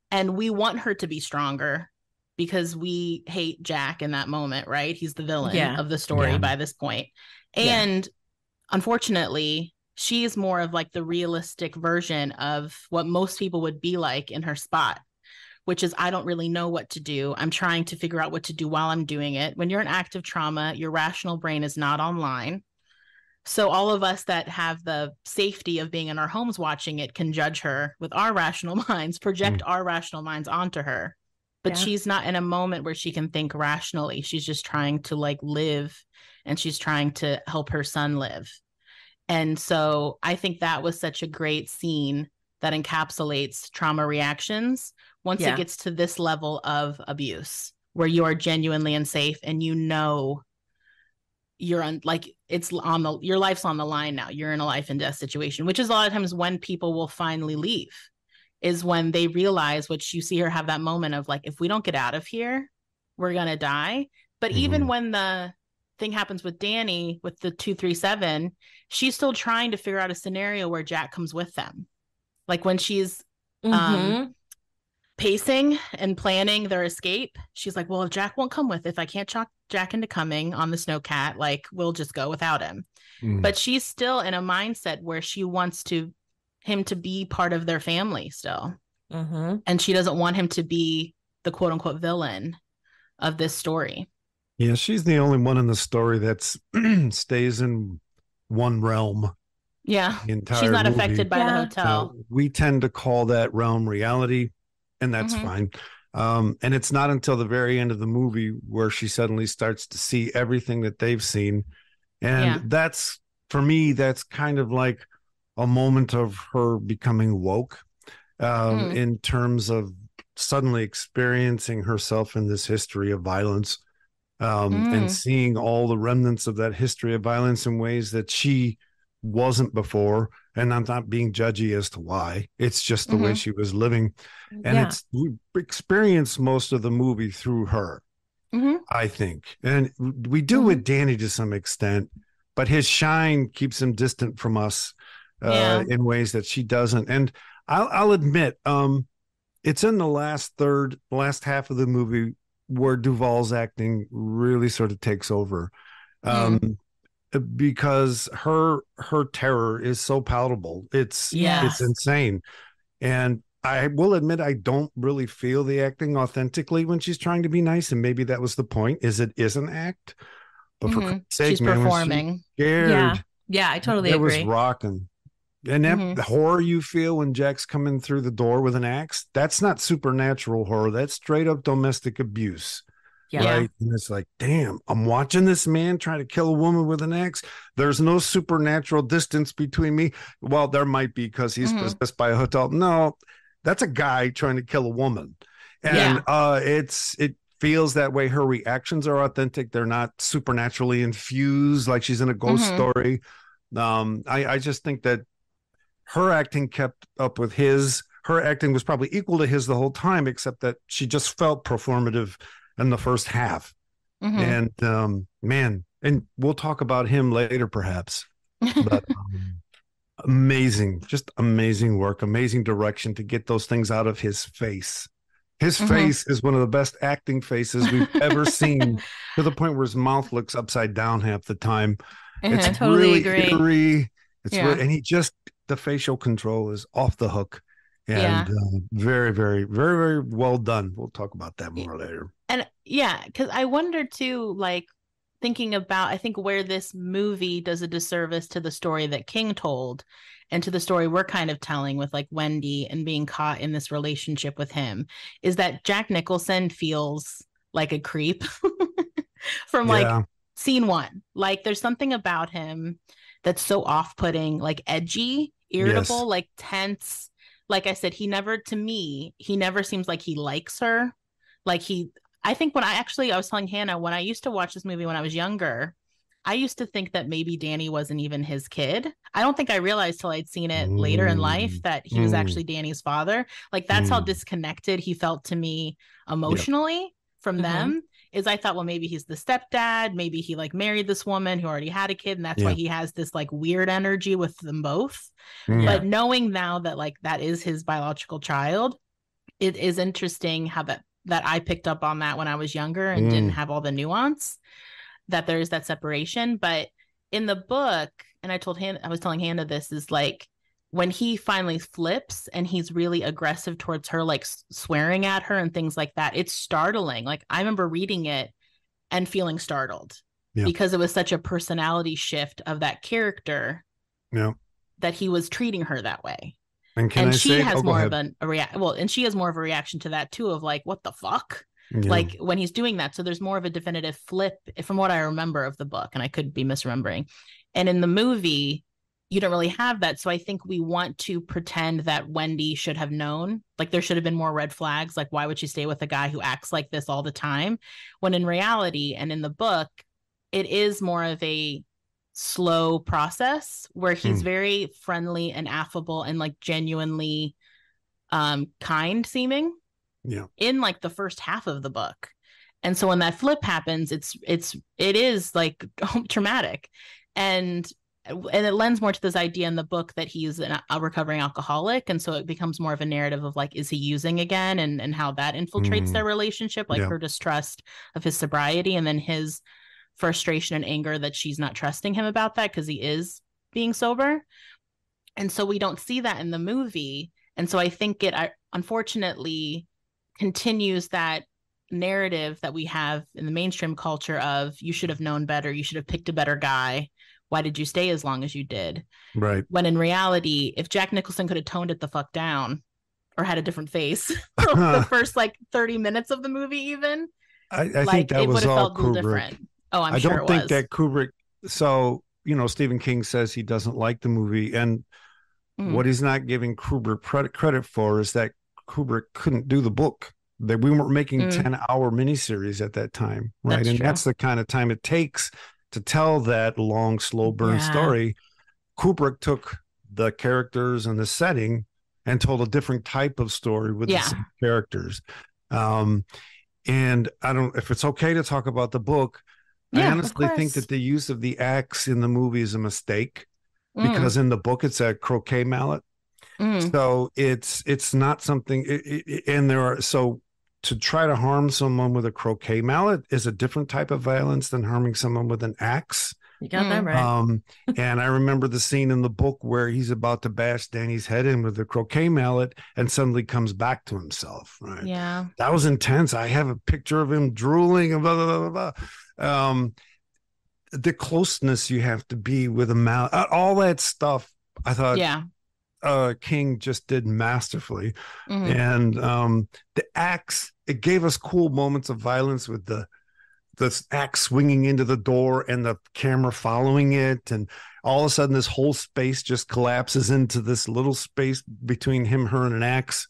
and we want her to be stronger because we hate Jack in that moment, right? He's the villain of the story by this point. And unfortunately, she's more of like the realistic version of what most people would be like in her spot, which is, I don't really know what to do. I'm trying to figure out what to do while I'm doing it. When you're in active trauma, your rational brain is not online. So all of us that have the safety of being in our homes watching it can judge her with our rational minds, project our rational minds onto her. But she's not in a moment where she can think rationally. She's just trying to like live, and she's trying to help her son live. And so I think that was such a great scene that encapsulates trauma reactions once it gets to this level of abuse, where you are genuinely unsafe and you know you're on, like, it's on the, your life's on the line now. You're in a life and death situation, which is a lot of times when people will finally leave, is when they realize, which you see her have that moment of like, if we don't get out of here, we're going to die. But even when the thing happens with Danny with the 237, she's still trying to figure out a scenario where Jack comes with them. Like when she's pacing and planning their escape, she's like, well, if Jack won't come with, if I can't talk Jack into coming on the snowcat, like we'll just go without him. But she's still in a mindset where she wants him to be part of their family still. And she doesn't want him to be the quote unquote villain of this story. Yeah, she's the only one in the story that's stays in one realm. Yeah, the entire she's not movie. affected by the hotel. So we tend to call that realm reality, and that's fine. And it's not until the very end of the movie where she suddenly starts to see everything that they've seen. And that's, for me, that's kind of like a moment of her becoming woke in terms of suddenly experiencing herself in this history of violence. And seeing all the remnants of that history of violence in ways that she wasn't before. And I'm not being judgy as to why. It's just the way she was living. And we experience most of the movie through her, I think. And we do with Danny to some extent, but his shine keeps him distant from us in ways that she doesn't. And I'll admit, it's in the last half of the movie where Duvall's acting really sort of takes over, because her terror is so palatable. It's insane. And I will admit, I don't really feel the acting authentically when she's trying to be nice. And maybe that was the point, is it is an act, but for Christ's sake, she's performing. Scared, yeah, I totally agree. It was rocking. And that the horror you feel when Jack's coming through the door with an axe, that's not supernatural horror. That's straight up domestic abuse. Right. And it's like, damn, I'm watching this man try to kill a woman with an axe. There's no supernatural distance between me. Well, there might be because he's possessed by a hotel. No, that's a guy trying to kill a woman. And it feels that way. Her reactions are authentic. They're not supernaturally infused like she's in a ghost story. I just think that her acting kept up with his. Her acting was probably equal to his the whole time, except that she just felt performative in the first half. And man, and we'll talk about him later perhaps, but amazing, just amazing work, amazing direction to get those things out of his face. His face is one of the best acting faces we've ever seen, to the point where his mouth looks upside down half the time. It's I totally really agree. eerie. It's really, and the facial control is off the hook. And very, very, very, very well done. We'll talk about that more later. And because I wonder too, like thinking about, I think where this movie does a disservice to the story that King told and to the story we're kind of telling with like Wendy and being caught in this relationship with him, is that Jack Nicholson feels like a creep from like scene one. Like there's something about him that's so off-putting, like edgy, irritable, like tense. Like I said, he never seems like he likes her. Like I think I was telling Hannah, when I used to watch this movie when I was younger, I used to think that maybe Danny wasn't even his kid. I don't think I realized till I'd seen it later in life that he was actually Danny's father. Like that's how disconnected he felt to me emotionally from them. Is I thought, well, maybe he's the stepdad. Maybe he like married this woman who already had a kid, and that's why he has this like weird energy with them both. But knowing now that like that is his biological child, it is interesting how that I picked up on that when I was younger and didn't have all the nuance, that there's that separation. But in the book, and I was telling Hannah this, is like when he finally flips and he's really aggressive towards her, like swearing at her and things like that, it's startling. Like I remember reading it and feeling startled because it was such a personality shift of that character that he was treating her that way. And she has more of a reaction. Well, and she has more of a reaction to that too, of like, what the fuck? Like when he's doing that. So there's more of a definitive flip from what I remember of the book, and I could be misremembering. And in the movie, you don't really have that. So I think we want to pretend that Wendy should have known. Like there should have been more red flags. Like, why would she stay with a guy who acts like this all the time? When in reality and in the book, it is more of a slow process where he's very friendly and affable and like genuinely kind seeming in like the first half of the book. And so when that flip happens, it is like traumatic. And it lends more to this idea in the book that he's a recovering alcoholic. And so it becomes more of a narrative of like, is he using again? And how that infiltrates their relationship, like her distrust of his sobriety and then his frustration and anger that she's not trusting him about that because he is being sober. And so we don't see that in the movie. And so I think it unfortunately continues that narrative that we have in the mainstream culture of you should have known better. You should have picked a better guy. Why did you stay as long as you did? Right. When in reality, if Jack Nicholson could have toned it the fuck down or had a different face for the first like 30 minutes of the movie, even, I think that was all Kubrick. Different. Oh, I don't think that Kubrick. So, Stephen King says he doesn't like the movie. And what he's not giving Kubrick credit for is that Kubrick couldn't do the book. That we weren't making 10-hour miniseries at that time. Right. That's the kind of time it takes to tell that long, slow burn story. Kubrick took the characters and the setting and told a different type of story with the same characters. And I don't, if it's okay to talk about the book, I honestly think that the use of the axe in the movie is a mistake because in the book it's a croquet mallet. So it's not something, and there are, so to try to harm someone with a croquet mallet is a different type of violence than harming someone with an axe. You got that right. And I remember the scene in the book where he's about to bash Danny's head in with the croquet mallet and suddenly comes back to himself. Right. Yeah. That was intense. I have a picture of him drooling and blah, blah, blah, blah. The closeness you have to be with a mallet, all that stuff. I thought King just did masterfully. And the axe, it gave us cool moments of violence with the axe swinging into the door and the camera following it, and all of a sudden this whole space just collapses into this little space between him, her, and an axe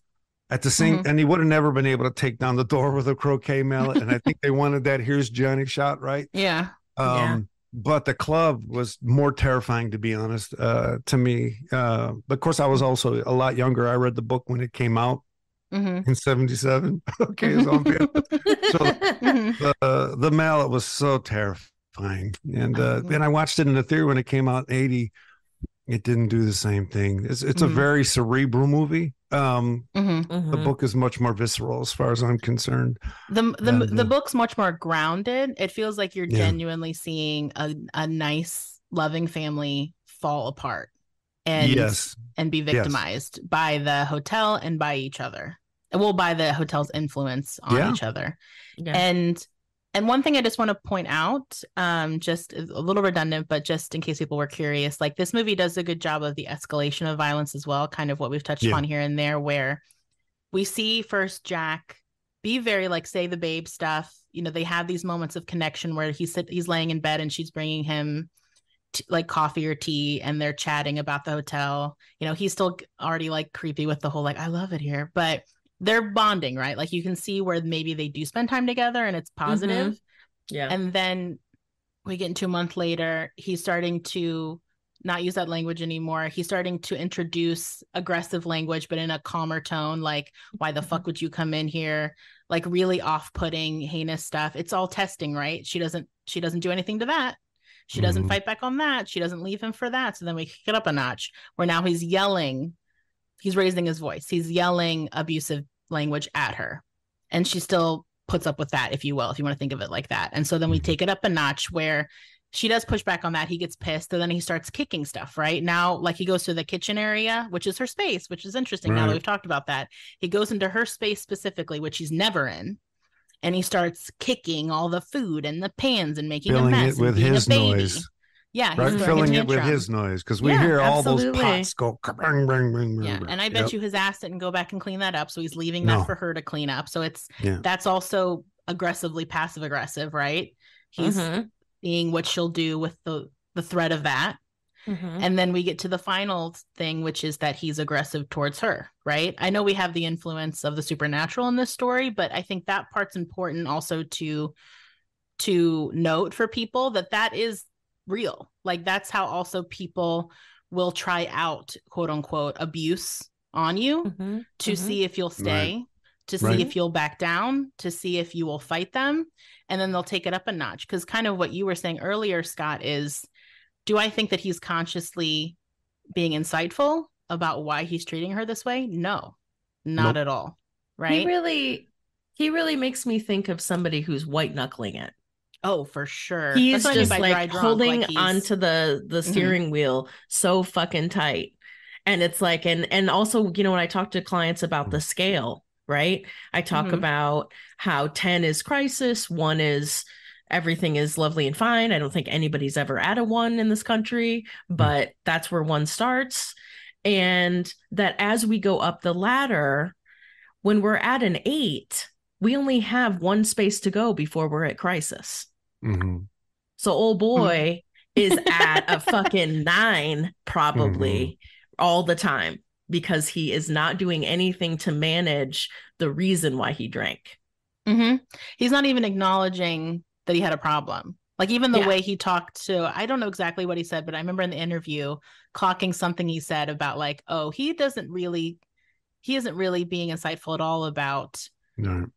at the same and he would have never been able to take down the door with a croquet mallet. And I think they wanted that "Here's Johnny" shot, right? But the club was more terrifying, to be honest, to me. But of course, I was also a lot younger. I read the book when it came out in 77. Okay, zombie. So the mallet was so terrifying. And then I watched it in the theater when it came out in 80. It didn't do the same thing. It's a very cerebral movie. The book is much more visceral as far as I'm concerned. The book's much more grounded. It feels like you're genuinely seeing a nice, loving family fall apart and be victimized by the hotel and by each other. Well, by the hotel's influence on each other. And one thing I just want to point out, just a little redundant, but just in case people were curious, like this movie does a good job of the escalation of violence as well, kind of what we've touched on here and there, where we see first Jack be very like say the babe stuff. They have these moments of connection where he's laying in bed and she's bringing him like coffee or tea and they're chatting about the hotel. He's still already like creepy with the whole like I love it here, but they're bonding, right? Like you can see where maybe they do spend time together and it's positive. And then we get into a month later, he's starting to not use that language anymore. He's starting to introduce aggressive language, but in a calmer tone, like, why the fuck would you come in here? Like really off-putting, heinous stuff. It's all testing, right? She doesn't do anything to that. She doesn't fight back on that. She doesn't leave him for that. So then we kick it up a notch where now he's yelling. He's raising his voice. He's yelling abusive language at her. And she still puts up with that, if you will, if you want to think of it like that. And so then we take it up a notch where she does push back on that. He gets pissed. And then he starts kicking stuff, right? Now, like he goes to the kitchen area, which is her space, which is interesting now that we've talked about that. He goes into her space specifically, which he's never in. And he starts kicking all the food and the pans and making filling a mess. It with his noise. Yeah, right. Filling it with his noise because we hear all those pots go. Bang, bang, bang, yeah, and I bet you his ass didn't go back and clean that up, so he's leaving that for her to clean up. So that's also aggressively passive aggressive, right? He's seeing what she'll do with the threat of that. Mhm. And then we get to the final thing, which is that he's aggressive towards her, right? I know we have the influence of the supernatural in this story, but I think that part's important also to note for people that is real. Like that's how also people will try out quote unquote abuse on you Mhm. to Mhm. see if you'll stay, Right. to Right. see if you'll back down, to see if you will fight them, and then they'll take it up a notch. Because kind of what you were saying earlier, Scott, is do I think that he's consciously being insightful about why he's treating her this way? No, not Nope. at all. He Right? really makes me think of somebody who's white knuckling it. Oh, for sure. That's He's what I mean just by like dry drunk. holding Like he's onto the steering wheel so fucking tight. And it's like, and also, you know, when I talk to clients about the scale, right? I talk Mhm. about how 10 is crisis, 1 is everything is lovely and fine. I don't think anybody's ever at a 1 in this country, but that's where 1 starts. And that as we go up the ladder, when we're at an 8, we only have 1 space to go before we're at crisis. Mhm. So old boy is at a fucking 9 probably all the time because he is not doing anything to manage the reason why he drank. He's not even acknowledging that he had a problem. Like even the Yeah. way he talked to, I don't know exactly what he said, but I remember in the interview clocking something he said about like, oh, he isn't really being insightful at all about No.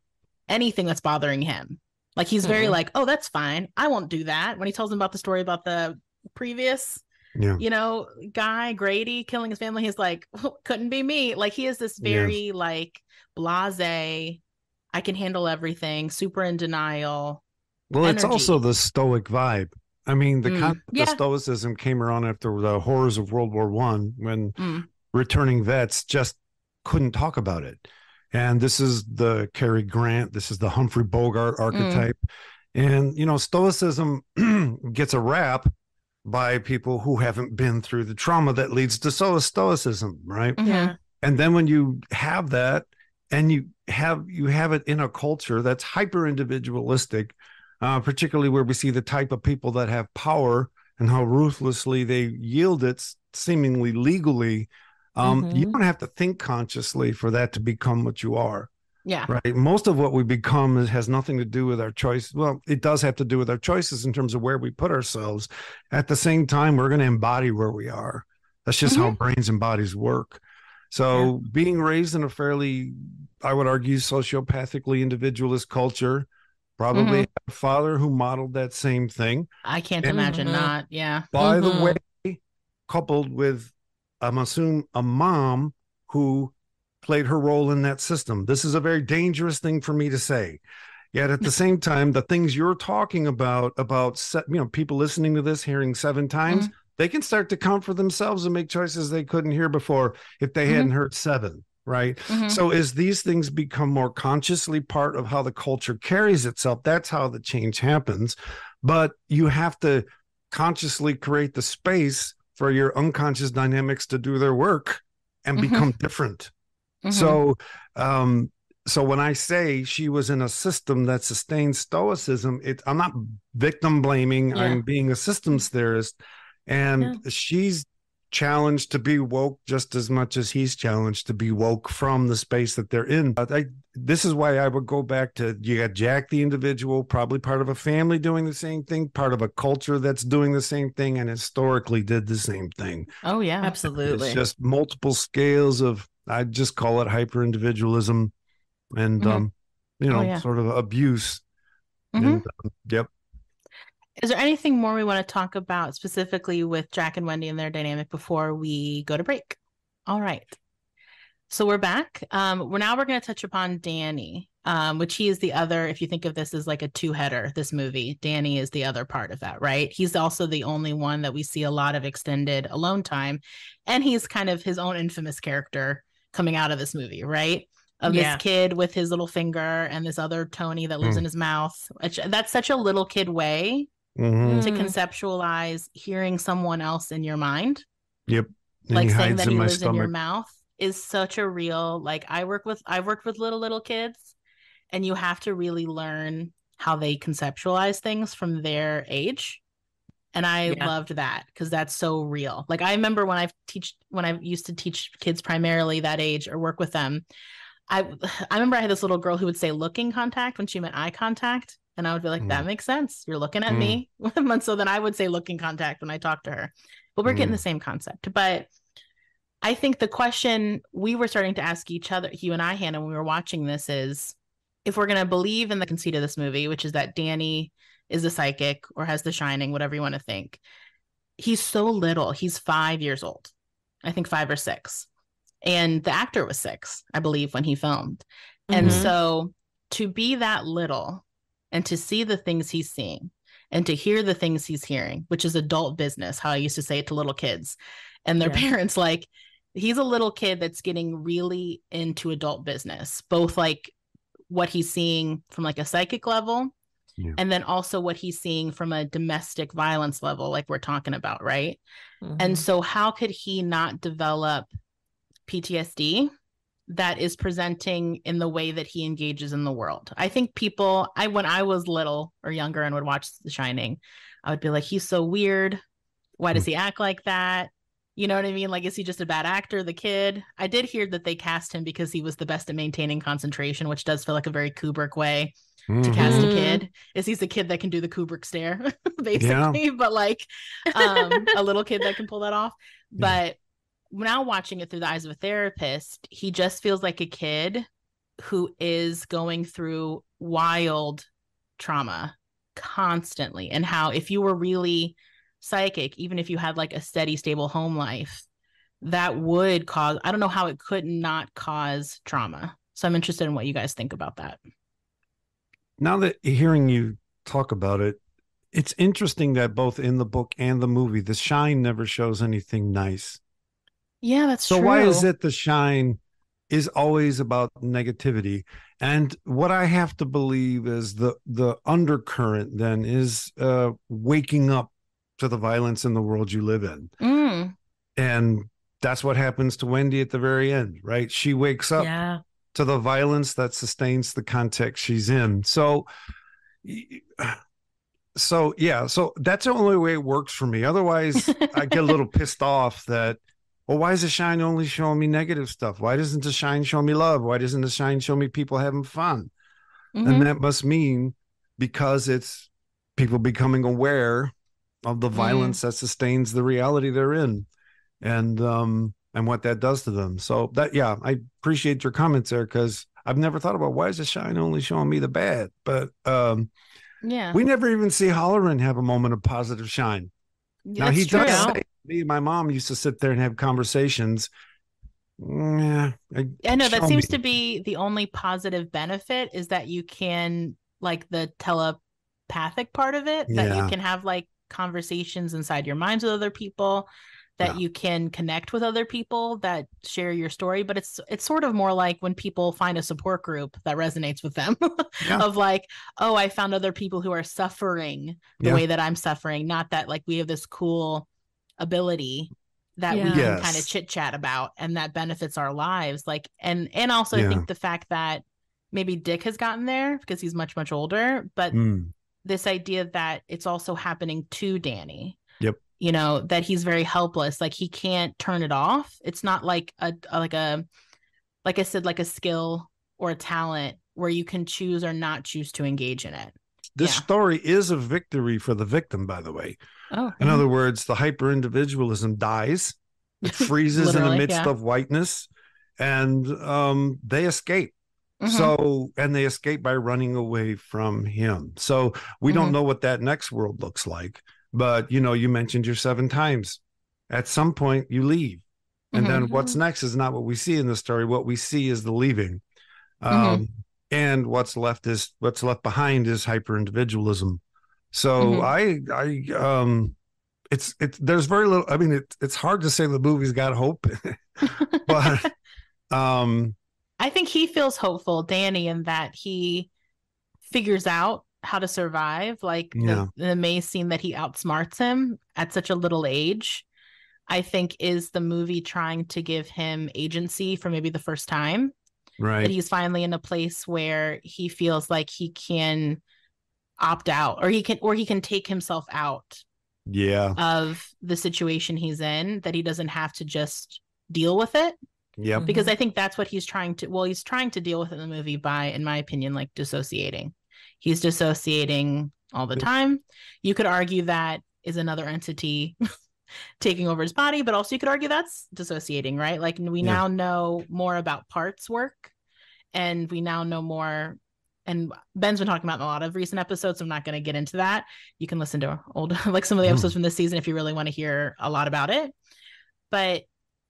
anything that's bothering him. Like he's very like, oh, that's fine. I won't do that. When he tells him about the story about the previous, Yeah. you know, guy, Grady, killing his family, he's like, oh, couldn't be me. Like he is this very like blase, I can handle everything, super in denial. Well, it's energy. also the stoic vibe. I mean, the concept Yeah. of stoicism came around after the horrors of World War One, when returning vets just couldn't talk about it. And this is the Cary Grant, this is the Humphrey Bogart archetype. And, you know, stoicism gets a rap by people who haven't been through the trauma that leads to stoicism, right? Yeah. And then when you have that, and you have it in a culture that's hyper individualistic, particularly where we see the type of people that have power and how ruthlessly they yield it seemingly legally. You don't have to think consciously for that to become what you are. Yeah. Right. Most of what we become has nothing to do with our choice. Well, it does have to do with our choices in terms of where we put ourselves. At the same time, we're going to embody where we are. That's just how brains and bodies work. So being raised in a fairly, I would argue, sociopathically individualist culture, probably a father who modeled that same thing. I can't imagine not. Yeah. By the way, coupled with, I'm assuming, a mom who played her role in that system. This is a very dangerous thing for me to say. Yet at the same time, the things you're talking about, you know, people listening to this, hearing 7 times, they can start to count for themselves and make choices they couldn't hear before if they hadn't heard 7, right? So as these things become more consciously part of how the culture carries itself, that's how the change happens. But you have to consciously create the space for your unconscious dynamics to do their work and become different. So when I say she was in a system that sustained stoicism, I'm not victim blaming. I'm being a systems theorist, and she's challenged to be woke just as much as he's challenged to be woke from the space that they're in. But this is why I would go back to, you got Jack the individual, probably part of a family doing the same thing, part of a culture that's doing the same thing, and historically did the same thing. Oh yeah, absolutely. It's just multiple scales of, I just call it hyper individualism and sort of abuse. And, Is there anything more we want to talk about specifically with Jack and Wendy and their dynamic before we go to break? All right. So we're back. We're going to touch upon Danny, which he is the other, if you think of this as like a 2-header, this movie, Danny is the other part of that, right? He's also the only one that we see a lot of extended alone time. And he's kind of his own infamous character coming out of this movie, right? Of this kid with his little finger and this other Tony that lives in his mouth. That's such a little kid way to conceptualize hearing someone else in your mind. Yep. And like saying that he lives in your mouth is such a real, like I've worked with little kids, and you have to really learn how they conceptualize things from their age. And I Yeah. loved that because that's so real. Like I remember when I used to teach kids primarily that age or work with them, I remember I had this little girl who would say looking contact when she meant eye contact. And I would be like, that makes sense. You're looking at me. And so then I would say looking contact when I talk to her. But we're getting the same concept. But I think the question we were starting to ask each other, you and I, Hannah, when we were watching this is, if we're going to believe in the conceit of this movie, which is that Danny is a psychic or has the shining, whatever you want to think. He's so little. He's 5 years old. I think 5 or 6. And the actor was 6, I believe, when he filmed. And so to be that little and to see the things he's seeing and to hear the things he's hearing, which is adult business, how I used to say it to little kids and their parents, like, he's a little kid that's getting really into adult business, both like what he's seeing from like a psychic level. Yeah. And then also what he's seeing from a domestic violence level, like we're talking about, right? And so how could he not develop PTSD that is presenting in the way that he engages in the world? I think when I was little or younger and would watch The Shining, I would be like, he's so weird. Why does he act like that? You know what I mean? Like, is he just a bad actor, the kid? I did hear that they cast him because he was the best at maintaining concentration, which does feel like a very Kubrick way to cast a kid. Is he's the kid that can do the Kubrick stare, basically, but like a little kid that can pull that off. But now watching it through the eyes of a therapist, he just feels like a kid who is going through wild trauma constantly. And how if you were really psychic, even if you had like a steady, stable home life, that would cause, I don't know how it could not cause trauma. So I'm interested in what you guys think about that. Now that hearing you talk about it, it's interesting that both in the book and the movie, the shine never shows anything nice. Yeah, that's true. So why is it the shine is always about negativity? And what I have to believe is the undercurrent then is waking up to the violence in the world you live in. And that's what happens to Wendy at the very end, right? She wakes up to the violence that sustains the context she's in. So that's the only way it works for me. Otherwise, I get a little pissed off that, well, why is the shine only showing me negative stuff? Why doesn't the shine show me love? Why doesn't the shine show me people having fun? And that must mean because it's people becoming aware of the violence that sustains the reality they're in, and what that does to them. So that, I appreciate your comments there, because I've never thought about why is the shine only showing me the bad. But we never even see Halloran have a moment of positive shine. Now he does say, me and my mom used to sit there and have conversations. I know that seems to be the only positive benefit, is that you can, like, the telepathic part of it, that you can have like conversations inside your minds with other people, that you can connect with other people that share your story. But it's sort of more like when people find a support group that resonates with them of like, oh, I found other people who are suffering the way that I'm suffering. Not that like we have this cool ability that we can kind of chit chat about and that benefits our lives. Like, and also I think the fact that maybe Dick has gotten there because he's much, much older, but this idea that it's also happening to Danny. You know, that he's very helpless. Like, he can't turn it off. It's not like like I said, like a skill or a talent where you can choose or not choose to engage in it. This story is a victory for the victim, by the way. In other words, the hyper individualism dies. It freezes in the midst of whiteness, and they escape. So, and they escape by running away from him. So we don't know what that next world looks like. But, you know, you mentioned your 7 times. At some point, you leave. And then what's next is not what we see in the story. What we see is the leaving. And what's left behind is hyper-individualism. So there's very little, I mean, it's hard to say the movie's got hope, but I think he feels hopeful, Danny, in that he figures out how to survive. Like the May scene that he outsmarts him at such a little age, I think is the movie trying to give him agency for maybe the first time. Right. That he's finally in a place where he feels like he can opt out, or he can take himself out Yeah. of the situation he's in, that he doesn't have to just deal with it. Yep. Because I think that's what he's trying to deal with in the movie by, in my opinion, like dissociating. He's dissociating all the time. You could argue that is another entity taking over his body, but also you could argue that's dissociating, right? Like we now know more about parts work, and we now know more. And Ben's been talking about in a lot of recent episodes, so I'm not going to get into that. You can listen to old, like some of the episodes from this season if you really want to hear a lot about it. But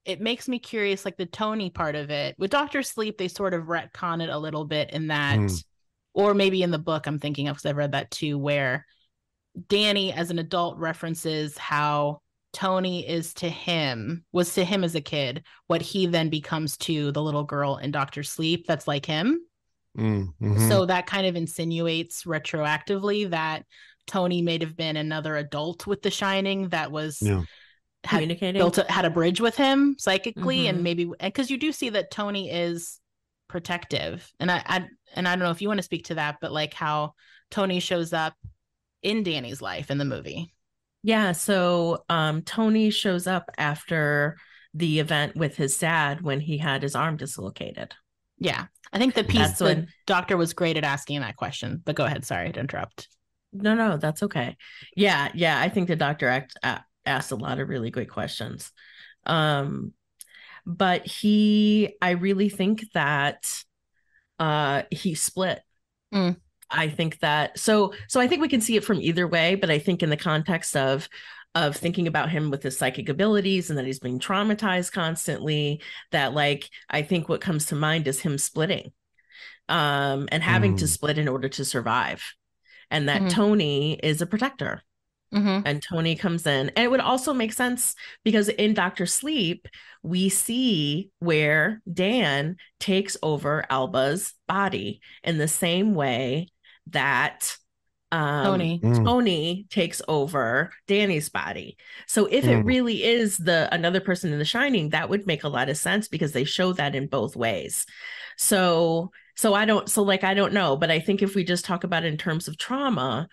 it makes me curious, like the Tony part of it. With Dr. Sleep, they sort of retcon it a little bit in that, or maybe in the book I'm thinking of, because I've read that too, where Danny as an adult references how Tony was to him as a kid, what he then becomes to the little girl in Dr. Sleep that's like him. So that kind of insinuates retroactively that Tony may have been another adult with The Shining that was had a bridge with him psychically, and maybe because you do see that Tony is protective, and I don't know if you want to speak to that, but like how Tony shows up in Danny's life in the movie. Yeah, so Tony shows up after the event with his dad when he had his arm dislocated. Yeah, I think the doctor was great at asking that question. But go ahead, sorry to interrupt. No, that's okay. Yeah, I think the doctor asked a lot of really great questions. But I really think that he split. I think that so I think we can see it from either way, but I think in the context of thinking about him with his psychic abilities and that he's being traumatized constantly, that like I think what comes to mind is him splitting and having to split in order to survive, and that Tony is a protector. And Tony comes in, and it would also make sense because in Dr. Sleep we see where Dan takes over Alba's body in the same way that Tony takes over Danny's body. So if it really is another person in The Shining, that would make a lot of sense because they show that in both ways. So I don't know, but I think if we just talk about it in terms of trauma,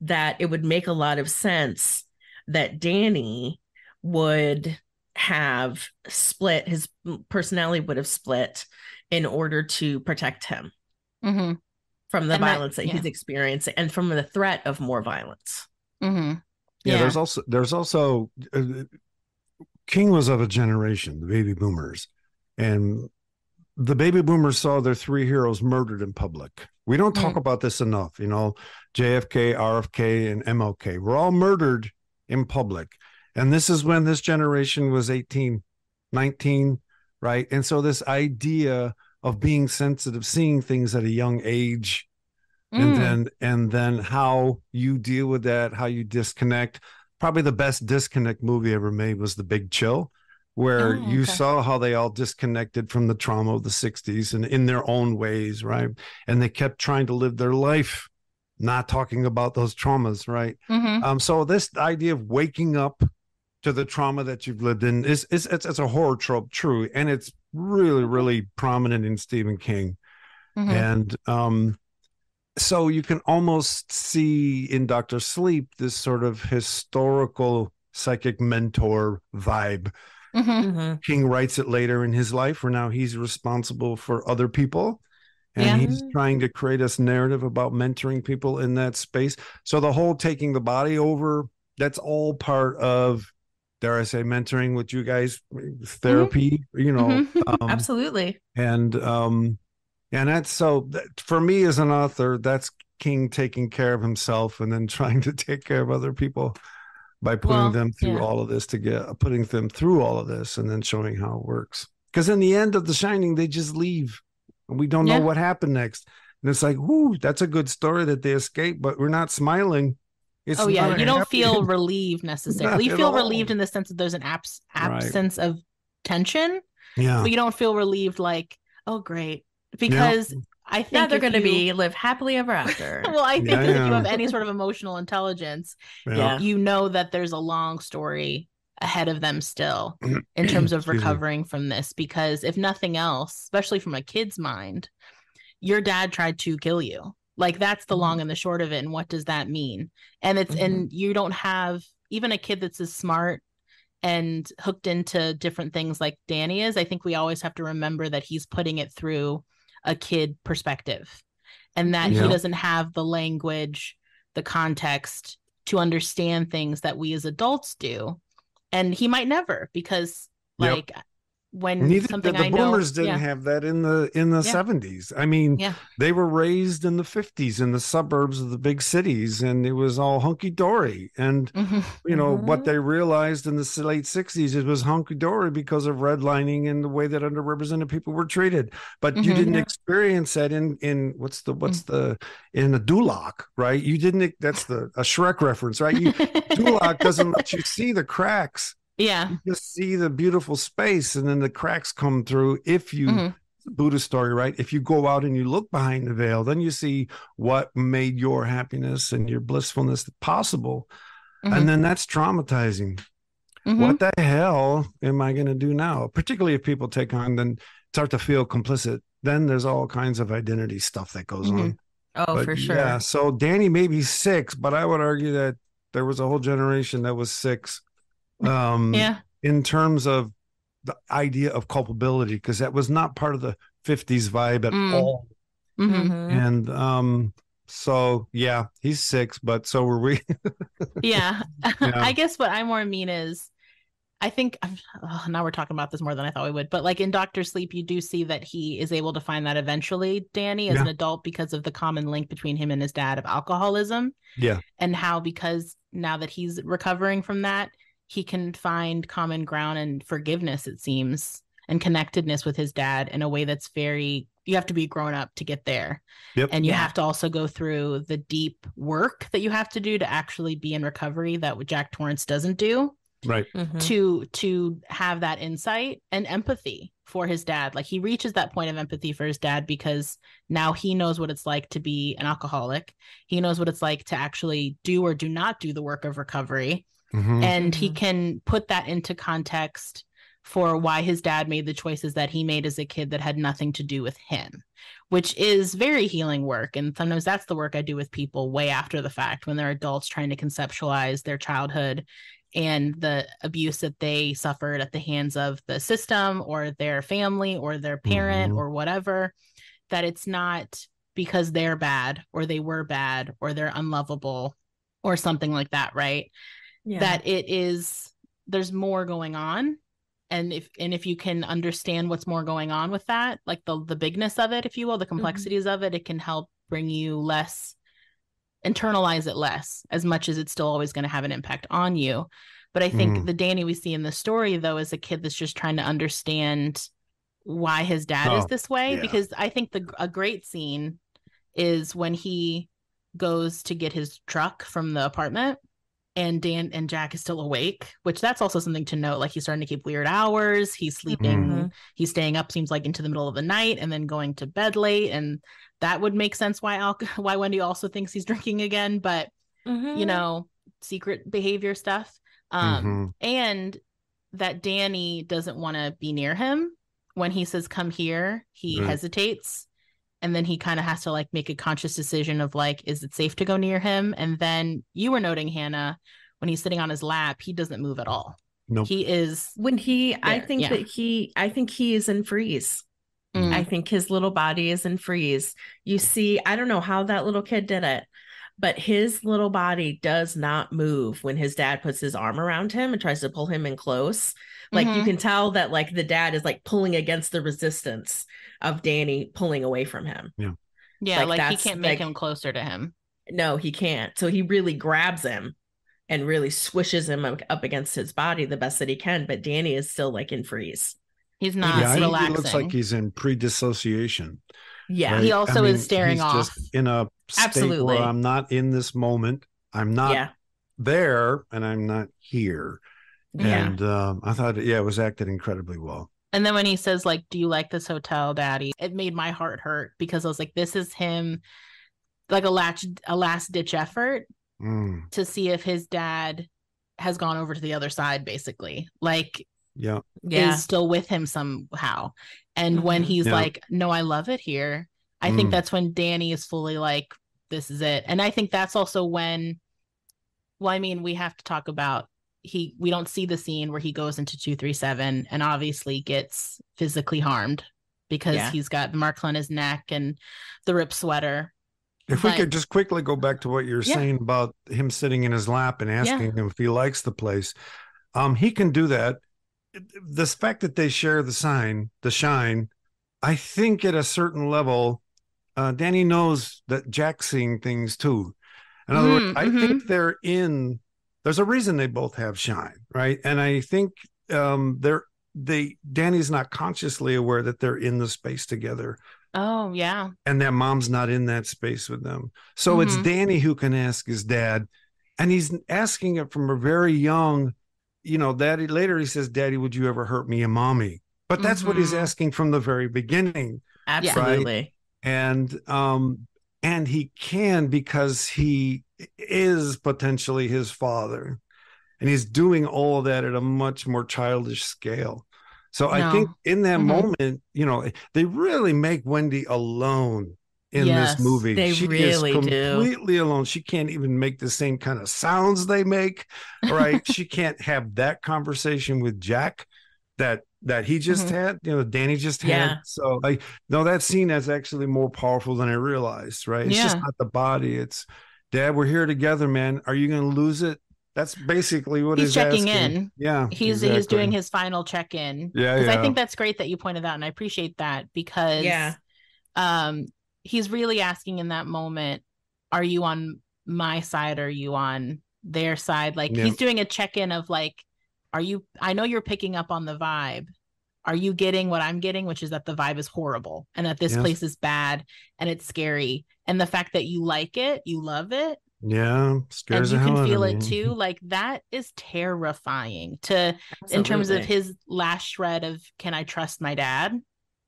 that it would make a lot of sense that Danny would have split, his personality would have split in order to protect him from the violence that he's experiencing and from the threat of more violence. There's also King was of a generation, the baby boomers, and the baby boomers saw their three heroes murdered in public. We don't talk about this enough, JFK, RFK, and MLK were all murdered in public. And this is when this generation was 18, 19, right? And so this idea of being sensitive, seeing things at a young age, and then how you deal with that, how you disconnect. Probably the best disconnect movie ever made was The Big Chill, where you saw how they all disconnected from the trauma of the 60s and in their own ways, right? And they kept trying to live their life, not talking about those traumas, right? So this idea of waking up to the trauma that you've lived in it's a horror trope, true, and it's really, really prominent in Stephen King. And so you can almost see in Dr. Sleep this sort of historical psychic mentor vibe. King writes it later in his life where now he's responsible for other people, and he's trying to create this narrative about mentoring people in that space. So the whole taking the body over, that's all part of, dare I say, mentoring with you guys, therapy, Absolutely. And that's so for me as an author, that's King taking care of himself and then trying to take care of other people by putting them through all of this putting them through all of this and then showing how it works. Because in the end of The Shining, they just leave and we don't know what happened next. And it's like, whoo, that's a good story that they escaped, but we're not smiling. You don't feel relieved necessarily. You feel relieved in the sense that there's an absence of tension. But you don't feel relieved like, oh, great. Because I think now they're going to live happily ever after. Well, I think that if you have any sort of emotional intelligence, you know that there's a long story ahead of them still in terms of recovering from this. Because if nothing else, especially from a kid's mind, your dad tried to kill you. Like that's the long and the short of it. And what does that mean? And it's and you don't have, even a kid that's as smart and hooked into different things like Danny is, I think we always have to remember that he's putting it through a kid perspective, and that he doesn't have the language, the context to understand things that we as adults do. And he might never, because like when neither something the I boomers know, didn't have that in the 70s. I mean, they were raised in the 50s in the suburbs of the big cities, and it was all hunky-dory. And you know what they realized in the late 60s, it was hunky-dory because of redlining and the way that underrepresented people were treated. But you didn't experience that in what's the in a Duloc, right? You didn't. That's a Shrek reference, right? Duloc doesn't let you see the cracks. Yeah. You just see the beautiful space, and then the cracks come through. If you, Buddhist story, right? If you go out and you look behind the veil, then you see what made your happiness and your blissfulness possible. And then that's traumatizing. What the hell am I going to do now? Particularly if people take on, then start to feel complicit. Then there's all kinds of identity stuff that goes on. Oh, But for sure. Yeah. So Danny may be 6, but I would argue that there was a whole generation that was 6. In terms of the idea of culpability, because that was not part of the 50s vibe at all. And so yeah, he's 6, but so were we. I guess what I more mean is, I think now we're talking about this more than I thought we would, but like in Dr. Sleep, you do see that he is able to find that eventually, Danny, as an adult, because of the common link between him and his dad of alcoholism. And how, because now that he's recovering from that, he can find common ground and forgiveness, it seems, and connectedness with his dad in a way that's very, you have to be grown up to get there. And you have to also go through the deep work that you have to do to actually be in recovery that Jack Torrance doesn't do. Right. To have that insight and empathy for his dad. Like, he reaches that point of empathy for his dad because now he knows what it's like to be an alcoholic. He knows what it's like to actually do or do not do the work of recovery. And he can put that into context for why his dad made the choices that he made as a kid that had nothing to do with him, which is very healing work. And sometimes that's the work I do with people way after the fact, when they're adults trying to conceptualize their childhood and the abuse that they suffered at the hands of the system or their family or their parent or whatever, that it's not because they're bad or they were bad or they're unlovable or something like that, right? That it is, there's more going on. And if you can understand what's more going on with that, like the bigness of it, if you will, the complexities of it, it can help bring you less, internalize it less, as much as it's still always going to have an impact on you. But I think the Danny we see in the story, though, is a kid that's just trying to understand why his dad is this way. Because I think a great scene is when he goes to get his truck from the apartment, and Dan and Jack is still awake, which that's also something to note. Like, he's starting to keep weird hours. He's sleeping. He's staying up, seems like, into the middle of the night and then going to bed late. And that would make sense why Wendy also thinks he's drinking again. But, you know, secret behavior stuff. And that Danny doesn't want to be near him. When he says, come here, he hesitates. And then he kind of has to like make a conscious decision of like, is it safe to go near him? And then you were noting, Hannah, when he's sitting on his lap, he doesn't move at all. Nope. He is when he, there. I think he is in freeze. I think his little body is in freeze. You see, I don't know how that little kid did it, but his little body does not move when his dad puts his arm around him and tries to pull him in close. Like, you can tell that like the dad is like pulling against the resistance of Danny pulling away from him. Yeah, like he can't make him closer to him. No, he can't. So he really grabs him and really swishes him up against his body the best that he can. But Danny is still like in freeze. He's not He relaxing. looks like he's in pre-dissociation. Yeah. Right? He also is staring off. Just in a state where I'm not in this moment. I'm not there, and I'm not here. And I thought, it was acted incredibly well. And then when he says, like, do you like this hotel, Daddy? It made my heart hurt, because I was like, this is him, like a last ditch effort to see if his dad has gone over to the other side, basically. Like, is still with him somehow. And when he's like, no, I love it here. I think that's when Danny is fully like, this is it. And I think that's also when Well, I mean, we have to talk about we don't see the scene where he goes into 237 and obviously gets physically harmed because he's got the marks on his neck and the ripped sweater. If we could just quickly go back to what you're saying about him sitting in his lap and asking him if he likes the place. He can do that. The fact that they share the shine, I think at a certain level, Danny knows that Jack's seeing things too. In other words, I think there's a reason they both have shine, right? And I think Danny's not consciously aware that they're in the space together. Oh, yeah. And that mom's not in that space with them. So it's Danny who can ask his dad. And he's asking it from a very young, Daddy. Later he says, Daddy, would you ever hurt me and mommy? But that's what he's asking from the very beginning. Absolutely. Right? And he can because he is potentially his father. And he's doing all of that at a much more childish scale. So I think in that moment, they really make Wendy alone in this movie. She really is completely alone. She can't even make the same kind of sounds they make, right? She can't have that conversation with Jack that he just had, Danny just had. So that scene is actually more powerful than I realized, right? It's just not the body. It's, Dad, we're here together, man. Are you going to lose it? That's basically what he's checking asking. in. Yeah. He's doing his final check-in. Yeah. I think that's great that you pointed out, and I appreciate that because he's really asking in that moment, are you on my side or are you on their side? Like he's doing a check-in of like, I know you're picking up on the vibe. Are you getting what I'm getting, which is that the vibe is horrible and that this place is bad and it's scary. And the fact that you like it, you love it. Yeah, scares and you the hell can feel out of it me. too. Like that is terrifying in terms of his last shred of, can I trust my dad?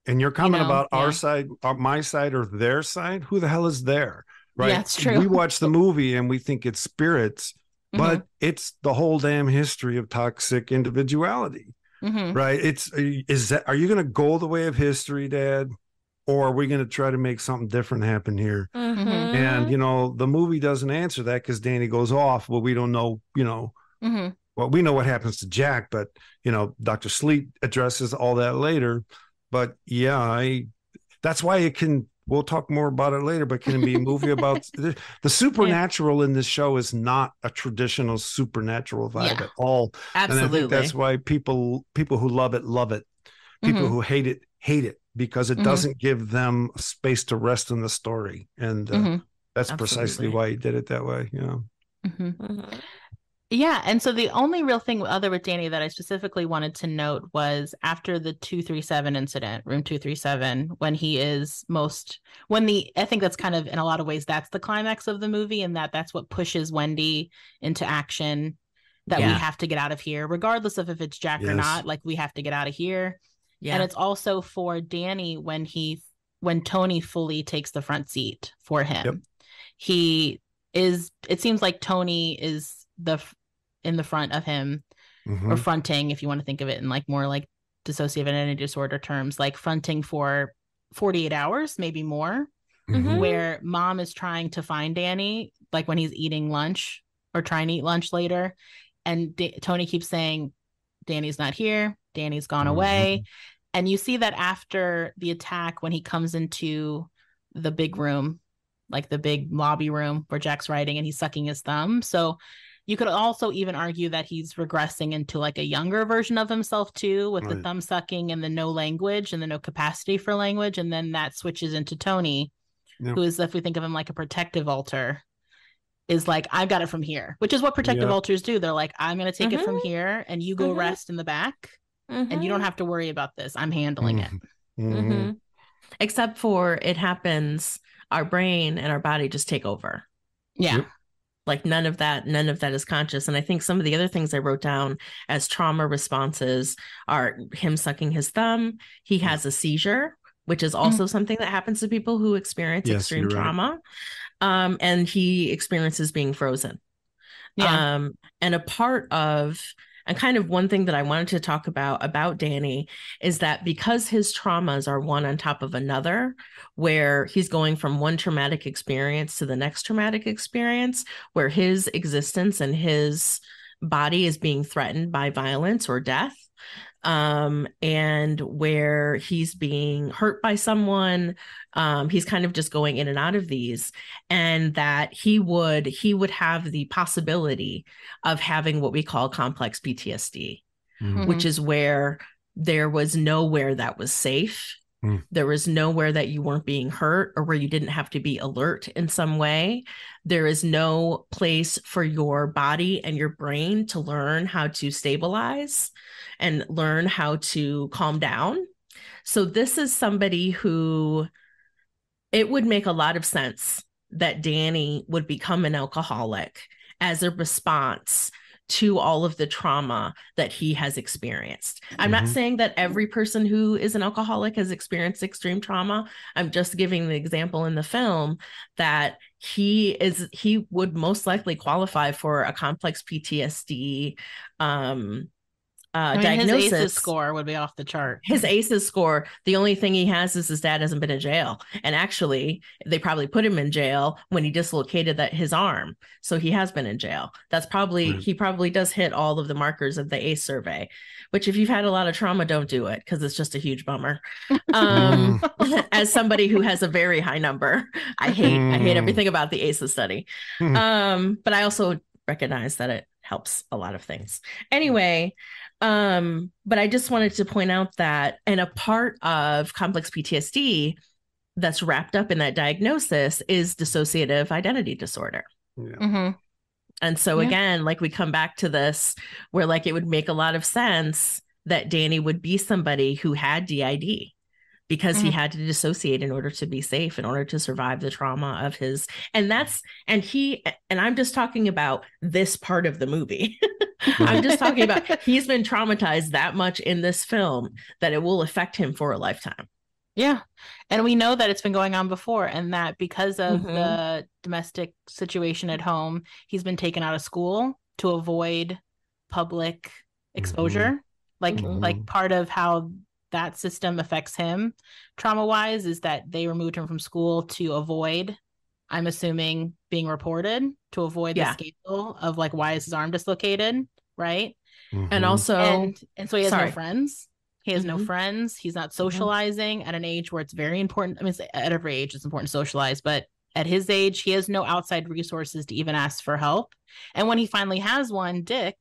And your comment about our side, my side, or their side, who the hell is there? Right? Yeah, it's true. We watch the movie and we think it's spirits, but it's the whole damn history of toxic individuality. Right? Are you going to go the way of history, Dad? Or are we going to try to make something different happen here? And, the movie doesn't answer that because Danny goes off. Well, we don't know, well, we know what happens to Jack, but, Dr. Sleet addresses all that later. But that's why we'll talk more about it later, but can it be a movie about the supernatural in this show is not a traditional supernatural vibe at all. Absolutely. And I think that's why people who love it. People who hate it because it doesn't give them a space to rest in the story. And that's precisely why he did it that way. Yeah. And so the only real thing other with Danny that I specifically wanted to note was after the 237 incident, room 237, when I think that's kind of, in a lot of ways, that's the climax of the movie, and that's what pushes Wendy into action, that we have to get out of here, regardless of if it's Jack or not, like we have to get out of here. Yeah. And it's also for Danny when Tony fully takes the front seat for him. It seems like Tony is in the front of him, or fronting, if you want to think of it in like more like dissociative identity disorder terms, like fronting for 48 hours, maybe more, where mom is trying to find Danny, like when he's eating lunch or trying to eat lunch later. And Tony keeps saying, Danny's not here. Danny's gone away. And you see that after the attack, when he comes into the big room, like the big lobby room where Jack's writing and he's sucking his thumb. So you could also even argue that he's regressing into like a younger version of himself too, with the thumb sucking and the no language and the no capacity for language. And then that switches into Tony, who is, if we think of him like a protective alter, is like, I've got it from here, which is what protective alters do. They're like, I'm going to take it from here and you go rest in the back and you don't have to worry about this. I'm handling it. Except for it happens, our brain and our body just take over. Yeah. Like none of that is conscious. And I think some of the other things I wrote down as trauma responses are him sucking his thumb. He has a seizure, which is also something that happens to people who experience extreme trauma. And he experiences being frozen. And a part of And kind of one thing that I wanted to talk about Danny is that because his traumas are one on top of another, where he's going from one traumatic experience to the next traumatic experience, where his existence and his body is being threatened by violence or death, and where he's being hurt by someone. He's kind of just going in and out of these, and that he would have the possibility of having what we call complex PTSD, which is where there was nowhere that was safe. There was nowhere that you weren't being hurt or where you didn't have to be alert in some way. There is no place for your body and your brain to learn how to stabilize and learn how to calm down. So this is somebody who, it would make a lot of sense that Danny would become an alcoholic as a response to all of the trauma that he has experienced. I'm not saying that every person who is an alcoholic has experienced extreme trauma. I'm just giving the example in the film that he would most likely qualify for a complex PTSD diagnosis. His ACEs score would be off the chart. His ACEs score, the only thing he has is his dad hasn't been in jail. And actually, they probably put him in jail when he dislocated his arm. So he has been in jail. That's probably, he probably does hit all of the markers of the ACE survey, which if you've had a lot of trauma, don't do it because it's just a huge bummer. As somebody who has a very high number, I hate everything about the ACEs study. But I also recognize that it helps a lot of things. Anyway, but I just wanted to point out that, and a part of complex PTSD that's wrapped up in that diagnosis is dissociative identity disorder. And so again, like we come back to this where like it would make a lot of sense that Danny would be somebody who had DID because he had to dissociate in order to be safe, in order to survive the trauma of his, and I'm just talking about this part of the movie. I'm just talking about, he's been traumatized that much in this film that it will affect him for a lifetime. Yeah. And we know that it's been going on before, and that because of the domestic situation at home, he's been taken out of school to avoid public exposure. Like part of how that system affects him trauma-wise is that they removed him from school to avoid, I'm assuming, being reported, to avoid the scandal of like, why is his arm dislocated, right? And also, and so he has no friends. He has no friends. He's not socializing at an age where it's very important. I mean, at every age it's important to socialize, but at his age, he has no outside resources to even ask for help. And when he finally has one, Dick,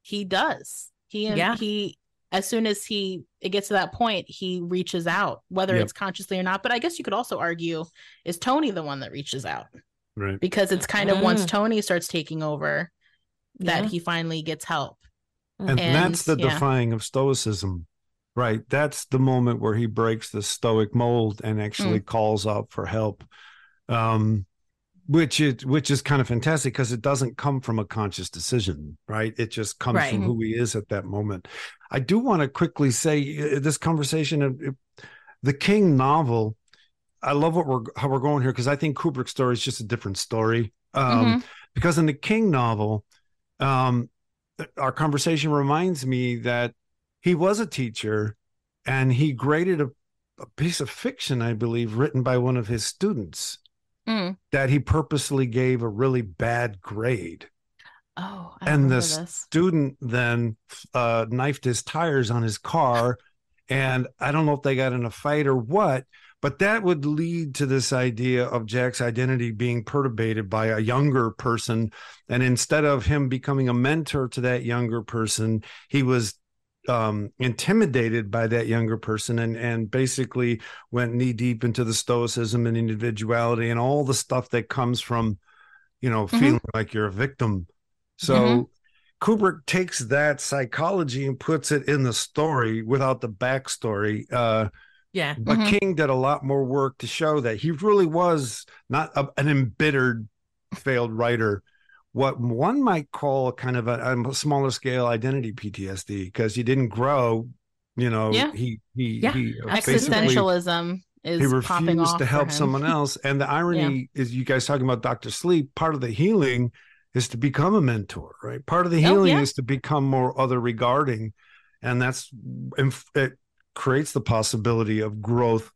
he does. He as soon as it gets to that point, he reaches out, whether it's consciously or not. But I guess you could also argue, is Tony the one that reaches out? Right. Because it's kind of once Tony starts taking over that he finally gets help. And that's the defying of stoicism, right? That's the moment where he breaks the stoic mold and actually calls out for help. Which is kind of fantastic because it doesn't come from a conscious decision, right? It just comes from who he is at that moment. I do want to quickly say this conversation of the King novel. I love how we're going here because I think Kubrick's story is just a different story. Because in the King novel, our conversation reminds me that he was a teacher and he graded a piece of fiction, I believe, written by one of his students. That he purposely gave a really bad grade. And the student then knifed his tires on his car. And I don't know if they got in a fight or what, but that would lead to this idea of Jack's identity being perturbated by a younger person. And instead of him becoming a mentor to that younger person, he was intimidated by that younger person and basically went knee deep into the stoicism and individuality and all the stuff that comes from, feeling like you're a victim. So Kubrick takes that psychology and puts it in the story without the backstory. But King did a lot more work to show that he really was not an embittered failed writer. What one might call kind of a smaller scale identity PTSD, because he didn't grow, he existentialism is he refused to help someone else. And the irony is, you guys talking about Dr. Sleep, part of the healing is to become a mentor, right? Part of the Oh, healing yeah. is to become more other regarding. And it creates the possibility of growth,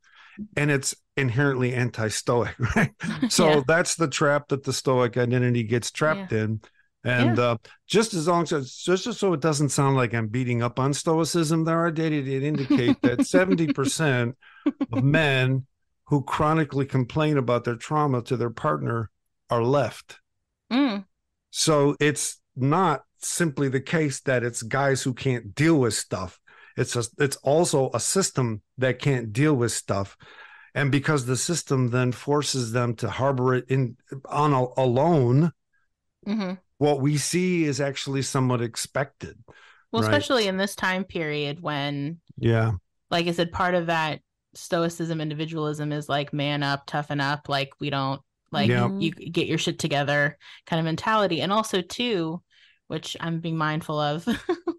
and it's inherently anti-stoic, right? So Yeah. that's the trap that the stoic identity gets trapped in. And just as long as just so it doesn't sound like I'm beating up on stoicism, there are data that indicate that 70% of men who chronically complain about their trauma to their partner are left. Mm. So it's not simply the case that it's guys who can't deal with stuff. It's also a system that can't deal with stuff. And because the system then forces them to harbor it alone, Mm-hmm. what we see is actually somewhat expected. Well, right? especially in this time period when, like I said, part of that stoicism, individualism is like man up, toughen up, like we don't, like you get your shit together kind of mentality. And also too, which I'm being mindful of,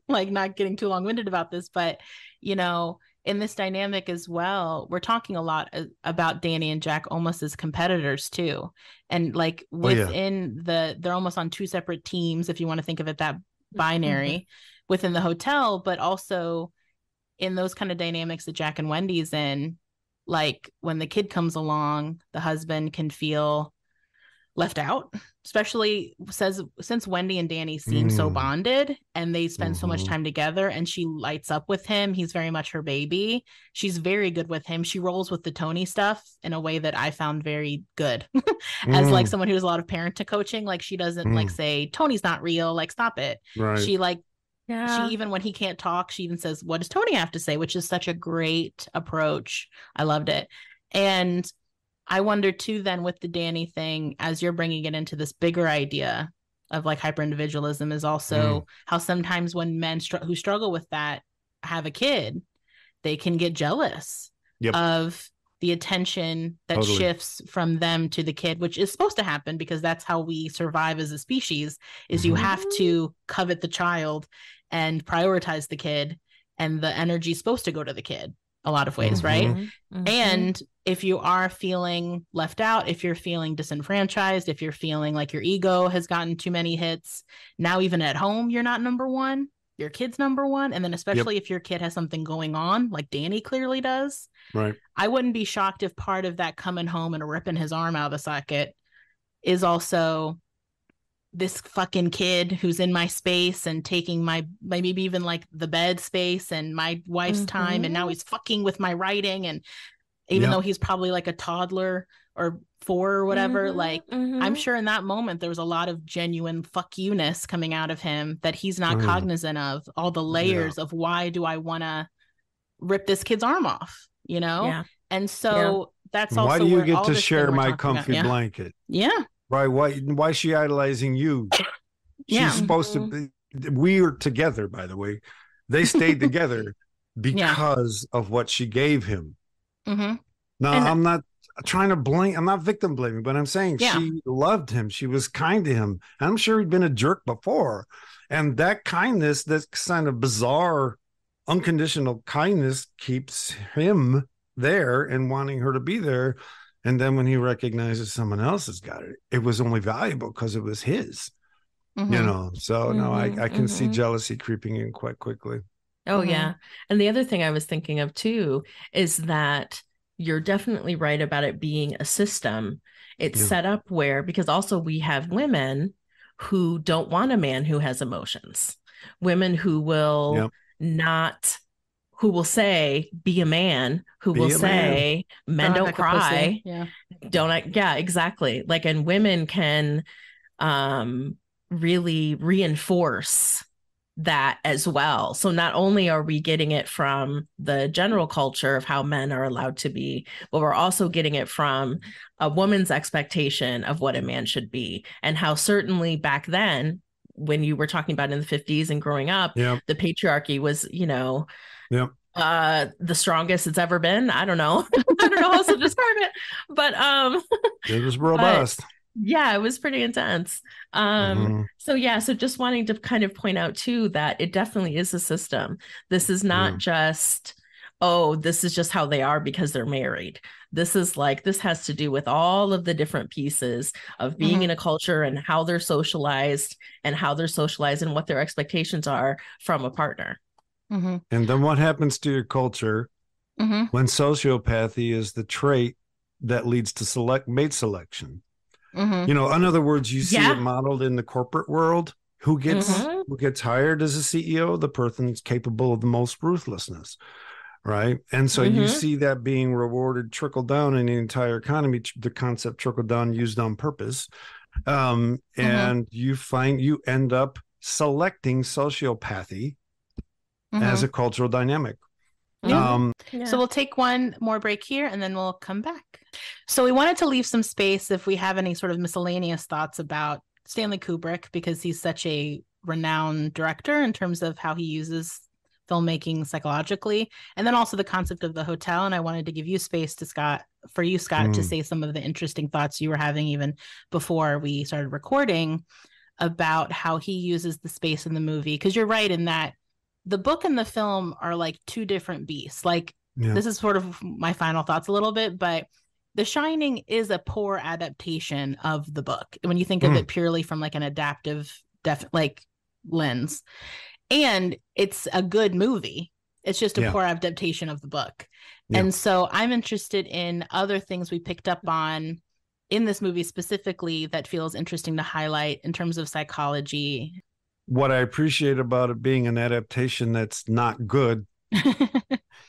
like not getting too long-winded about this, but you know, in this dynamic as well, we're talking a lot about Danny and Jack almost as competitors too. And like within they're almost on two separate teams, if you want to think of it that binary within the hotel, but also in those kind of dynamics that Jack and Wendy's in, like when the kid comes along, the husband can feel left out, especially since Wendy and Danny seem so bonded and they spend so much time together, and she lights up with him. He's very much her baby. She's very good with him. She rolls with the Tony stuff in a way that I found very good as like someone who does a lot of parent coaching. Like she doesn't like say Tony's not real, like stop it. Right. She like she, even when he can't talk, she even says, what does Tony have to say? Which is such a great approach. I loved it. And I wonder too, then with the Danny thing, as you're bringing it into this bigger idea of like hyper-individualism, is also how sometimes when men who struggle with that have a kid, they can get jealous of the attention that shifts from them to the kid, which is supposed to happen because that's how we survive as a species, is you have to covet the child and prioritize the kid, and the energy is supposed to go to the kid a lot of ways, right? And if you are feeling left out, if you're feeling disenfranchised, if you're feeling like your ego has gotten too many hits, now even at home, you're not number one, your kid's number one. And then especially if your kid has something going on, like Danny clearly does, right? I wouldn't be shocked if part of that coming home and ripping his arm out of the socket is also this fucking kid who's in my space and taking my maybe even like the bed space and my wife's time, and now he's fucking with my writing. And even though he's probably like a toddler or 4 or whatever, like I'm sure in that moment there was a lot of genuine fuck you-ness coming out of him that he's not cognizant of, all the layers of why do I want to rip this kid's arm off, you know? And so that's also why do you get to share my comfy blanket? Right? Why is she idolizing you? She's supposed to be. We are together, by the way. They stayed together because of what she gave him. Now, I'm not trying to blame. I'm not victim blaming, but I'm saying she loved him. She was kind to him. I'm sure he'd been a jerk before. And that kindness, that kind of bizarre, unconditional kindness, keeps him there and wanting her to be there. And then when he recognizes someone else has got it, it was only valuable because it was his, you know? So no, I can see jealousy creeping in quite quickly. Oh yeah. And the other thing I was thinking of too, is that you're definitely right about it being a system. It's set up where, because also we have women who don't want a man who has emotions, women who will not, who will say, be a man, who will say, men don't cry. Exactly. Like, and women can really reinforce that as well. So not only are we getting it from the general culture of how men are allowed to be, but we're also getting it from a woman's expectation of what a man should be, and how certainly back then, when you were talking about in the 50s and growing up, the patriarchy was, you know, the strongest it's ever been. I don't know. I don't know how else to describe it, but it was robust. Yeah, it was pretty intense. So just wanting to kind of point out too that it definitely is a system. This is not just oh, this is just how they are because they're married. This is like, this has to do with all of the different pieces of being in a culture and how they're socialized and what their expectations are from a partner. And then what happens to your culture when sociopathy is the trait that leads to mate selection? You know, in other words, you see it modeled in the corporate world. Who gets hired as a CEO? The person's capable of the most ruthlessness, right? And so you see that being rewarded, trickle down in the entire economy. The concept trickle down used on purpose, and you end up selecting sociopathy as a cultural dynamic. So we'll take one more break here and then we'll come back. So we wanted to leave some space if we have any sort of miscellaneous thoughts about Stanley Kubrick, because he's such a renowned director in terms of how he uses filmmaking psychologically, and then also the concept of the hotel. And I wanted to give you space to Scott to say some of the interesting thoughts you were having even before we started recording about how he uses the space in the movie. Because you're right in that the book and the film are like two different beasts. Like this is sort of my final thoughts a little bit, but The Shining is a poor adaptation of the book when you think of it purely from like an adaptive lens. And it's a good movie. It's just a poor adaptation of the book. And so I'm interested in other things we picked up on in this movie specifically that feels interesting to highlight in terms of psychology. What I appreciate about it being an adaptation that's not good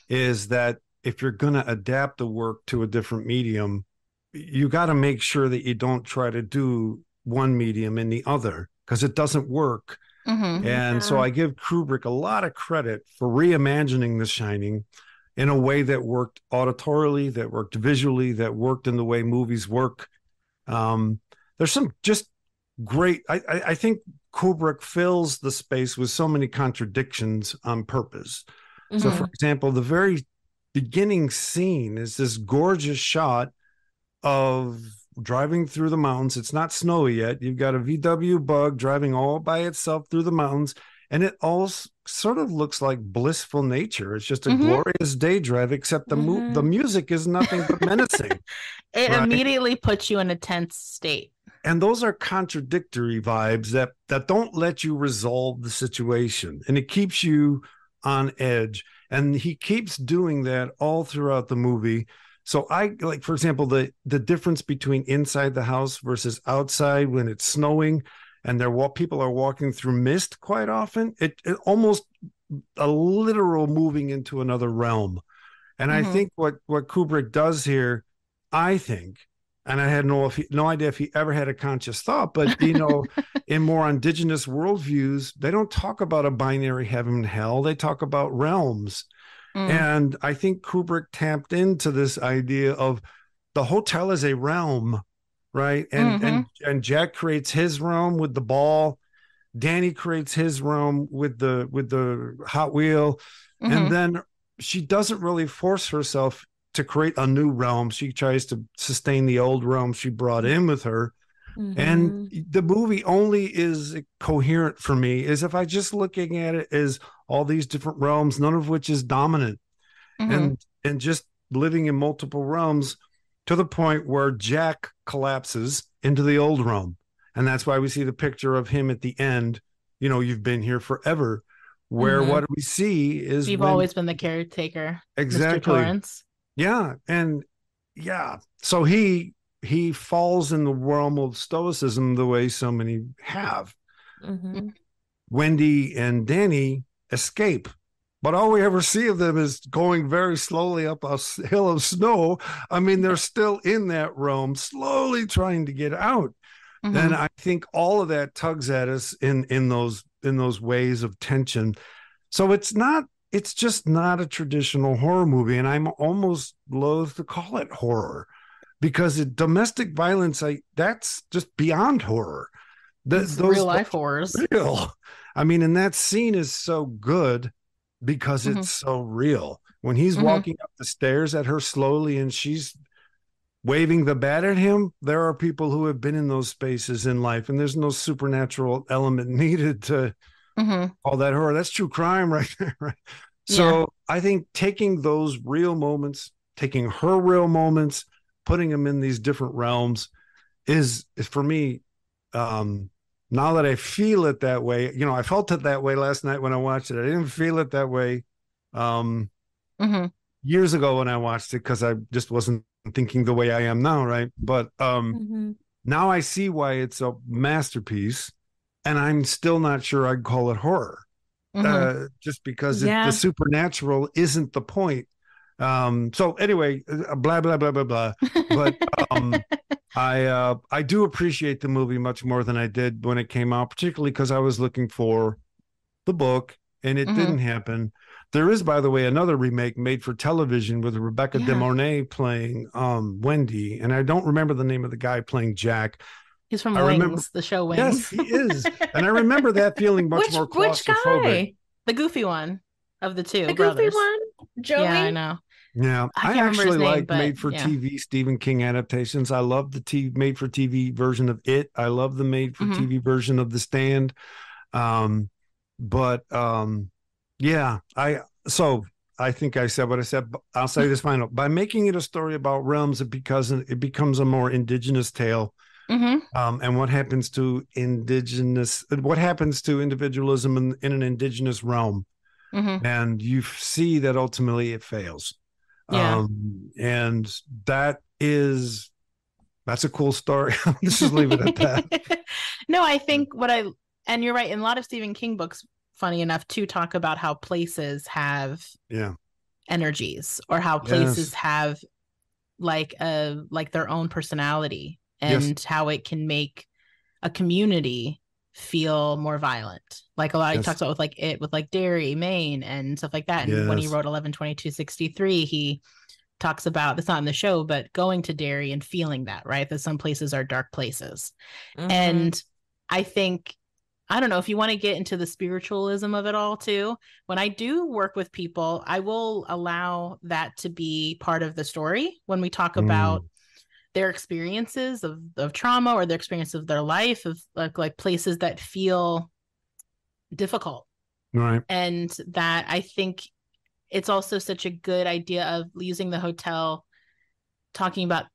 is that if you're going to adapt the work to a different medium, you got to make sure that you don't try to do one medium in the other, because it doesn't work. And so I give Kubrick a lot of credit for reimagining The Shining in a way that worked auditorily, that worked visually, that worked in the way movies work. There's some just great, I think Kubrick fills the space with so many contradictions on purpose. So for example, the very beginning scene is this gorgeous shot of driving through the mountains. It's not snowy yet. You've got a VW Bug driving all by itself through the mountains, and it all sort of looks like blissful nature. It's just a glorious day drive, except the music is nothing but menacing. It immediately puts you in a tense state. And those are contradictory vibes that don't let you resolve the situation, and it keeps you on edge. And he keeps doing that all throughout the movie. So I like, for example, the difference between inside the house versus outside when it's snowing and people are walking through mist quite often. It almost a literal moving into another realm. And I think what Kubrick does here, I think, and I had no idea if he ever had a conscious thought, but you know, in more indigenous worldviews, they don't talk about a binary heaven and hell. They talk about realms. And I think Kubrick tapped into this idea of the hotel as a realm, right? And Jack creates his realm with the ball. Danny creates his realm with the Hot Wheel. And then she doesn't really force herself to create a new realm. She tries to sustain the old realm she brought in with her. And the movie only is coherent for me is if I just looking at it as all these different realms, none of which is dominant, and just living in multiple realms to the point where Jack collapses into the old realm. And that's why we see the picture of him at the end, you know, you've been here forever, where what we see is you've always been the caretaker. Exactly. Mr. Torrance. Yeah. And so he falls in the realm of stoicism the way so many have. Wendy and Danny escape, but all we ever see of them is going very slowly up a hill of snow. I mean, they're still in that realm, slowly trying to get out. And I think all of that tugs at us in those ways of tension. So it's just not a traditional horror movie. And I'm almost loath to call it horror, because domestic violence, that's just beyond horror. Those real life horrors. Real. I mean, and that scene is so good because it's so real. When he's walking up the stairs at her slowly and she's waving the bat at him, there are people who have been in those spaces in life, and there's no supernatural element needed to call that horror. That's true crime right there. Right? So I think taking those real moments, taking her real moments, putting them in these different realms is for me, now that I feel it that way, I felt it that way last night when I watched it. I didn't feel it that way years ago when I watched it, because I just wasn't thinking the way I am now, right? But now I see why it's a masterpiece, and I'm still not sure I'd call it horror, just because the supernatural isn't the point. So anyway, blah blah blah blah blah. But I do appreciate the movie much more than I did when it came out, particularly because I was looking for the book, and it didn't happen. There is, by the way, another remake made for television with Rebecca De Mornay playing Wendy, and I don't remember the name of the guy playing Jack. He's from Wings, the show Wings. Yes, he is. And I remember that feeling much more claustrophobic. Which guy? The goofy one of the two. The brothers. Goofy one? Joey? Yeah, I know. Yeah, I actually like made-for-TV Stephen King adaptations. I love the made-for-TV version of It. I love the made-for-TV version of The Stand. So I think I said what I said. I'll say this final. By making it a story about realms, it becomes a more indigenous tale. And what happens to individualism in an indigenous realm. And you see that ultimately it fails. And that's a cool story. Let's just leave it at that. No, I think and you're right, in a lot of Stephen King books, funny enough, to talk about how places have energies, or how places have like their own personality, and how it can make a community feel more violent. Like a lot he talks about with like Derry, Maine, and stuff like that. And when he wrote 11/22/63, he talks about, it's not in the show, but going to Derry and feeling that some places are dark places. And I think, I don't know if you want to get into the spiritualism of it all too. When I do work with people, I will allow that to be part of the story when we talk about their experiences of trauma, or their experience of their life, of like places that feel difficult. Right. And that, I think it's also such a good idea of using the hotel, talking about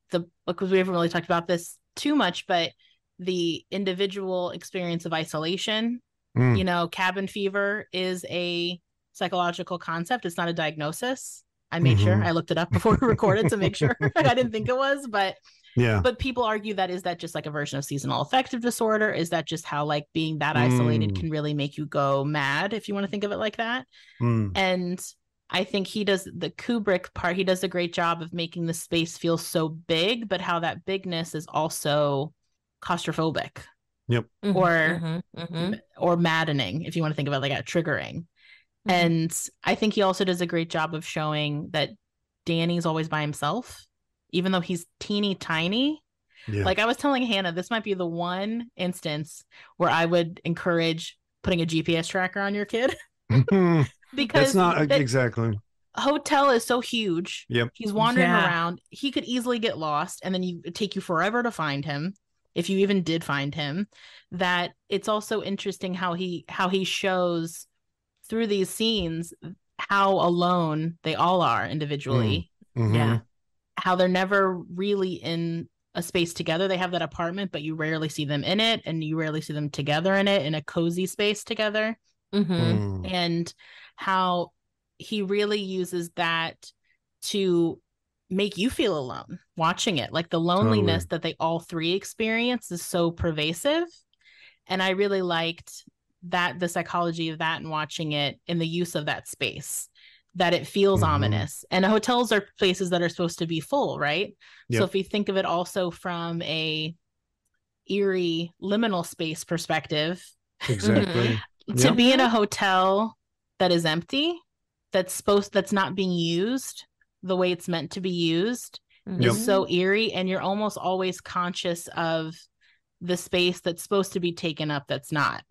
because we haven't really talked about this too much, but the individual experience of isolation. Cabin fever is a psychological concept. It's not a diagnosis. I made sure I looked it up before we recorded to make sure. I didn't think it was, but people argue that, is that just like a version of seasonal affective disorder? Is that just how like being that isolated can really make you go mad, if you want to think of it like that? And I think he does the Kubrick part. He does a great job of making the space feel so big, but how that bigness is also claustrophobic. Or maddening, if you want to think about like triggering. And I think he also does a great job of showing that Danny's always by himself, even though he's teeny tiny. Like I was telling Hannah, this might be the one instance where I would encourage putting a GPS tracker on your kid. Because that's not exactly. Hotel is so huge. He's wandering around. He could easily get lost, and then it'd take you forever to find him, if you even did find him. That it's also interesting how he shows through these scenes how alone they all are individually. How they're never really in a space together. They have that apartment, but you rarely see them in it, and you rarely see them together in it, in a cozy space together. And how he really uses that to make you feel alone watching it. Like the loneliness that they all three experience is so pervasive. And I really liked that, the psychology of that, and watching it in the use of that space, that it feels ominous. And hotels are places that are supposed to be full, right? So if you think of it also from a eerie liminal space perspective, to be in a hotel that is empty, that's not being used the way it's meant to be used, is so eerie. And you're almost always conscious of the space that's supposed to be taken up that's not.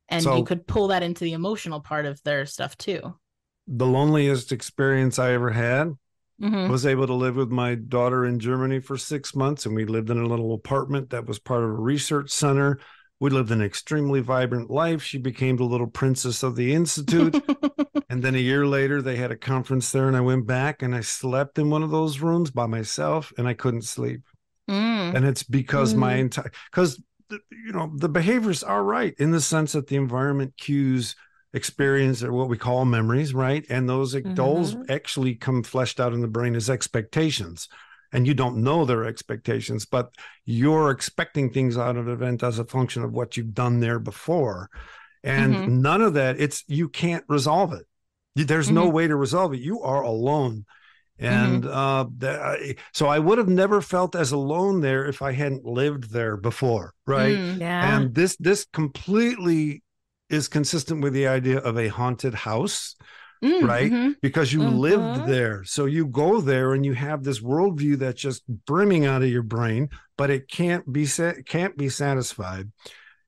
And you could pull that into the emotional part of their stuff too. The loneliest experience I ever had was able to live with my daughter in Germany for 6 months. And we lived in a little apartment that was part of a research center. We lived an extremely vibrant life. She became the little princess of the Institute. And then a year later, they had a conference there, and I went back and I slept in one of those rooms by myself, and I couldn't sleep. And it's because the behaviors are right in the sense that the environment cues experience or what we call memories, right? And those actually come fleshed out in the brain as expectations. And you don't know their expectations, but you're expecting things out of an event as a function of what you've done there before. And none of that, you can't resolve it. There's no way to resolve it. You are alone. And so I would have never felt as alone there if I hadn't lived there before, right? And this completely is consistent with the idea of a haunted house, right? Because you lived there. So you go there and you have this worldview that's just brimming out of your brain, but it can't be satisfied.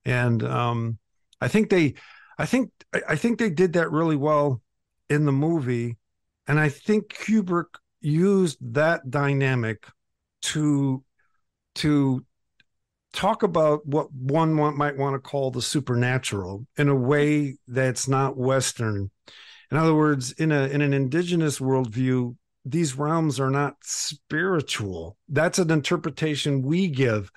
And I think they did that really well in the movie. And I think Kubrick used that dynamic to talk about what one might want to call the supernatural in a way that's not Western. In other words, in an indigenous worldview, these realms are not spiritual. That's an interpretation we give.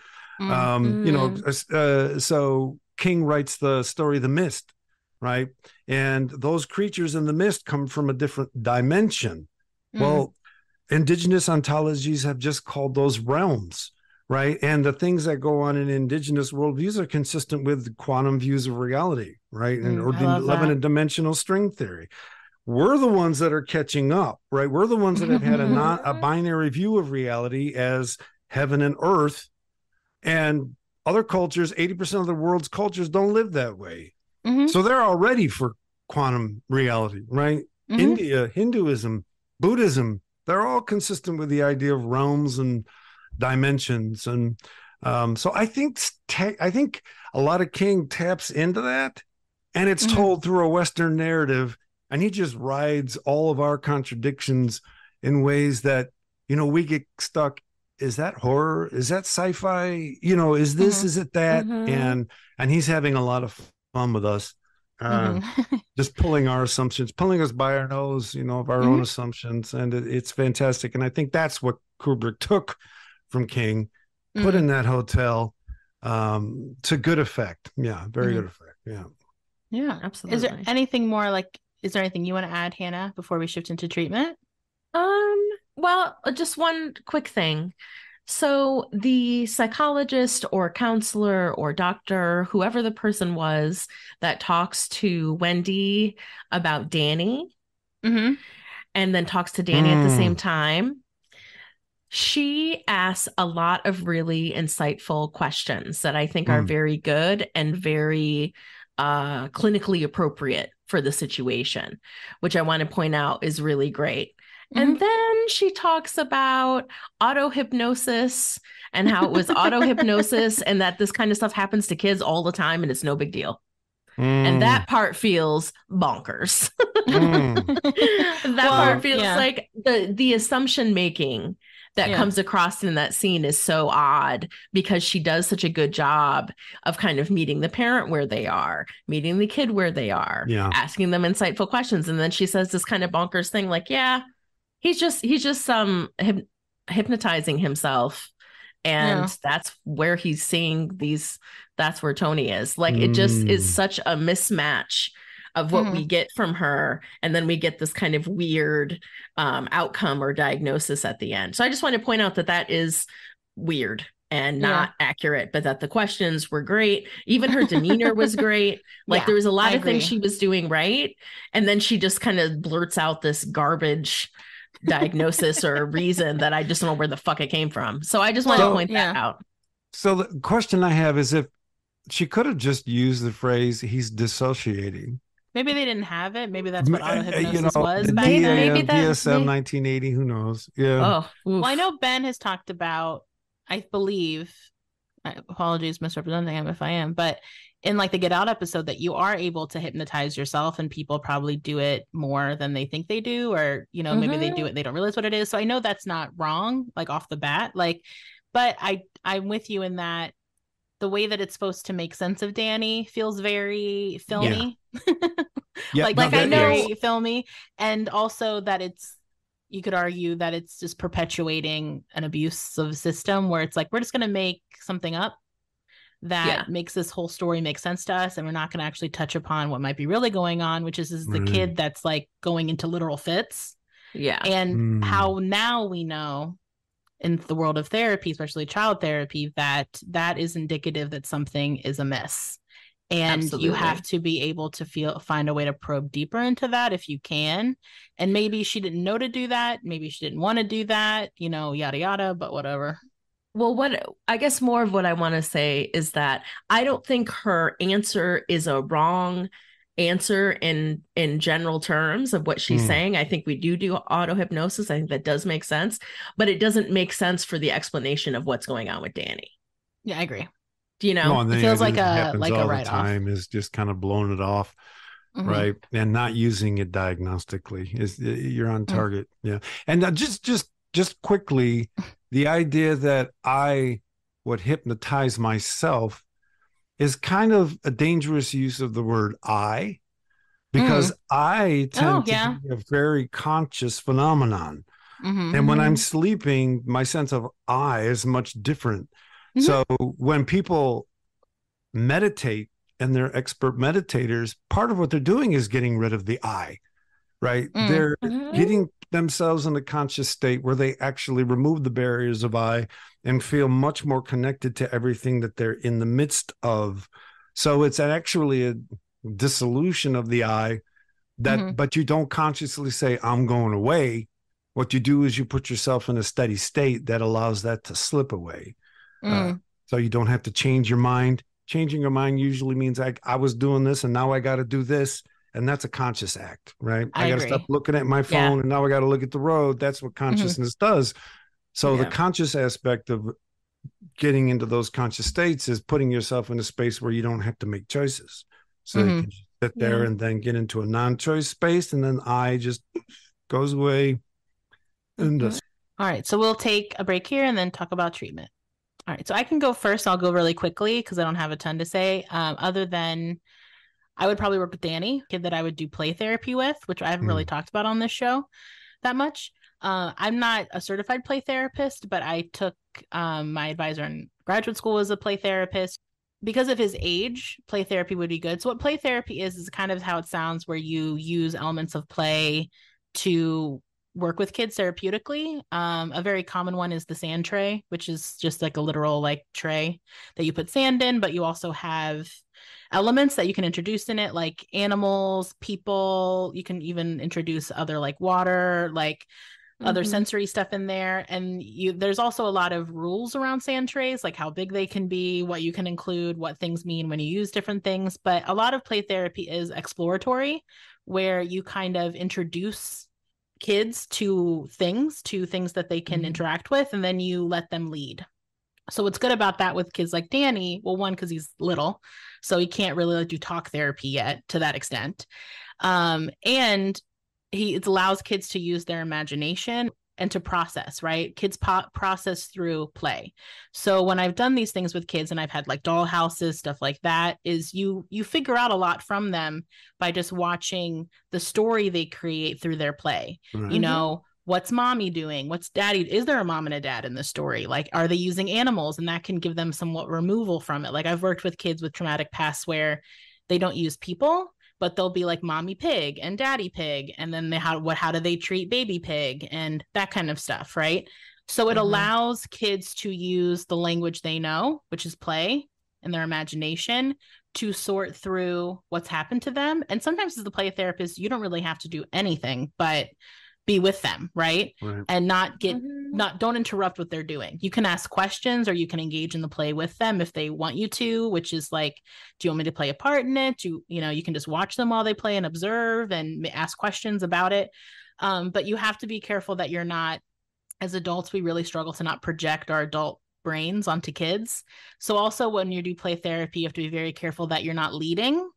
So King writes the story The Mist, right? And those creatures in the mist come from a different dimension. Well, indigenous ontologies have just called those realms, right? And the things that go on in indigenous worldviews are consistent with quantum views of reality, right? And or 11-dimensional string theory. We're the ones that are catching up, right? We're the ones that have had a binary view of reality as heaven and earth. And other cultures, 80% of the world's cultures don't live that way. So they're all ready for quantum reality, right? India, Hinduism, Buddhism, they're all consistent with the idea of realms and dimensions. And so I think a lot of King taps into that, and it's told through a Western narrative, and he just rides all of our contradictions in ways that, we get stuck. Is that horror? Is that sci-fi? Is this, is it that? And he's having a lot of fun with us, just pulling our assumptions, pulling us by our nose, of our own assumptions. And it's fantastic. And I think that's what Kubrick took from King, put in that hotel to good effect. Yeah, very good effect. Yeah, absolutely. Is there anything more is there anything you want to add, Hannah, before we shift into treatment? Well, just one quick thing. So the psychologist or counselor or doctor, whoever the person was that talks to Wendy about Danny and then talks to Danny at the same time, she asks a lot of really insightful questions that I think are very good and very clinically appropriate for the situation, which I want to point out is really great. And then she talks about auto-hypnosis and how it was auto-hypnosis and that this kind of stuff happens to kids all the time and it's no big deal. And that part feels bonkers. Part feels like the assumption making that comes across in that scene is so odd because she does such a good job of kind of meeting the parent where they are, meeting the kid where they are, asking them insightful questions. And then she says this kind of bonkers thing like, he's just hypnotizing himself. And that's where he's seeing that's where Tony is. It just is such a mismatch of what we get from her. And then we get this kind of weird outcome or diagnosis at the end. So I just want to point out that is weird and not accurate, but that the questions were great. Even her demeanor was great. There was a lot of things she was doing right. And then she just kind of blurts out this garbage diagnosis or reason that I just don't know where the fuck it came from. So I just want to point that out. So the question I have is if she could have just used the phrase, he's dissociating. Maybe they didn't have it. Maybe that's what auto-hypnosis was back then. Maybe DSM 1980, who knows? Yeah. Well, I know Ben has talked about, I believe, apologies misrepresenting him if I am, but in the Get Out episode that you are able to hypnotize yourself and people probably do it more than they think they do, or, maybe they do it, they don't realize what it is. So I know that's not wrong, off the bat, but I'm with you in that the way that it's supposed to make sense of Danny feels very filmy. Yeah, like I know very filmy. And also that you could argue that it's just perpetuating an abusive system where it's like, we're just going to make something up that makes this whole story make sense to us. And we're not going to actually touch upon what might be really going on, which is the kid that's like going into literal fits. Yeah. And how now we know in the world of therapy, especially child therapy, that is indicative that something is amiss. And you have to be able to find a way to probe deeper into that if you can. And maybe she didn't know to do that. Maybe she didn't want to do that, yada, yada, but whatever. Well, I guess more of what I want to say is that I don't think her answer is a wrong answer in general terms of what she's saying. I think we do auto hypnosis. I think that does make sense, but it doesn't make sense for the explanation of what's going on with Danny. Yeah, I agree. It feels like a write-off. Time is just kind of blowing it off, right? And not using it diagnostically. You're on target. Yeah. And just quickly, the idea that I would hypnotize myself is kind of a dangerous use of the word I, because I tend to be a very conscious phenomenon. And when I'm sleeping, my sense of I is much different. So when people meditate and they're expert meditators, part of what they're doing is getting rid of the I, right? They're getting themselves in a conscious state where they actually remove the barriers of I and feel much more connected to everything that they're in the midst of. So it's actually a dissolution of the I but you don't consciously say, I'm going away. What you do is you put yourself in a steady state that allows that to slip away. So you don't have to change your mind. Changing your mind usually means I was doing this and now I got to do this. And that's a conscious act, right? I got to stop looking at my phone and now I got to look at the road. That's what consciousness does. So the conscious aspect of getting into those conscious states is putting yourself in a space where you don't have to make choices. So you can sit there and then get into a non-choice space, and then I just goes away. And all right. So we'll take a break here and then talk about treatment. All right. So I can go first. I'll go really quickly because I don't have a ton to say. Other than I would probably work with Danny, kid that I would do play therapy with, which I haven't really talked about on this show that much. I'm not a certified play therapist, but I took my advisor in graduate school was a play therapist. Because of his age, play therapy would be good. So what play therapy is kind of how it sounds, where you use elements of play to work with kids therapeutically. A very common one is the sand tray, which is just like a literal like tray that you put sand in, but you also have elements that you can introduce in it, like animals, people. You can even introduce other like water, like other sensory stuff in there. And there's also a lot of rules around sand trays, like how big they can be, what you can include, what things mean when you use different things. But a lot of play therapy is exploratory, where you kind of introduce kids to things that they can interact with, and then you let them lead. So what's good about that with kids like Danny, well, one, because he's little, so he can't really do talk therapy yet to that extent. And it allows kids to use their imagination and to process, right? Kids process through play. So when I've done these things with kids and I've had like doll houses, stuff like that, is you figure out a lot from them by just watching the story they create through their play. What's mommy doing? What's daddy? Is there a mom and a dad in the story? Like, are they using animals? And that can give them somewhat removal from it. Like I've worked with kids with traumatic pasts where they don't use people, but they'll be like mommy pig and daddy pig. And then how do they treat baby pig and that kind of stuff, right? So it allows kids to use the language they know, which is play, and their imagination, to sort through what's happened to them. And sometimes as the play therapist, you don't really have to do anything but be with them, right? And don't interrupt what they're doing. You can ask questions or you can engage in the play with them if they want you to, which is like, do you want me to play a part in it? You can just watch them while they play and observe and ask questions about it. But you have to be careful that you're not, as adults, we really struggle to not project our adult brains onto kids. So also when you do play therapy, you have to be very careful that you're not leading.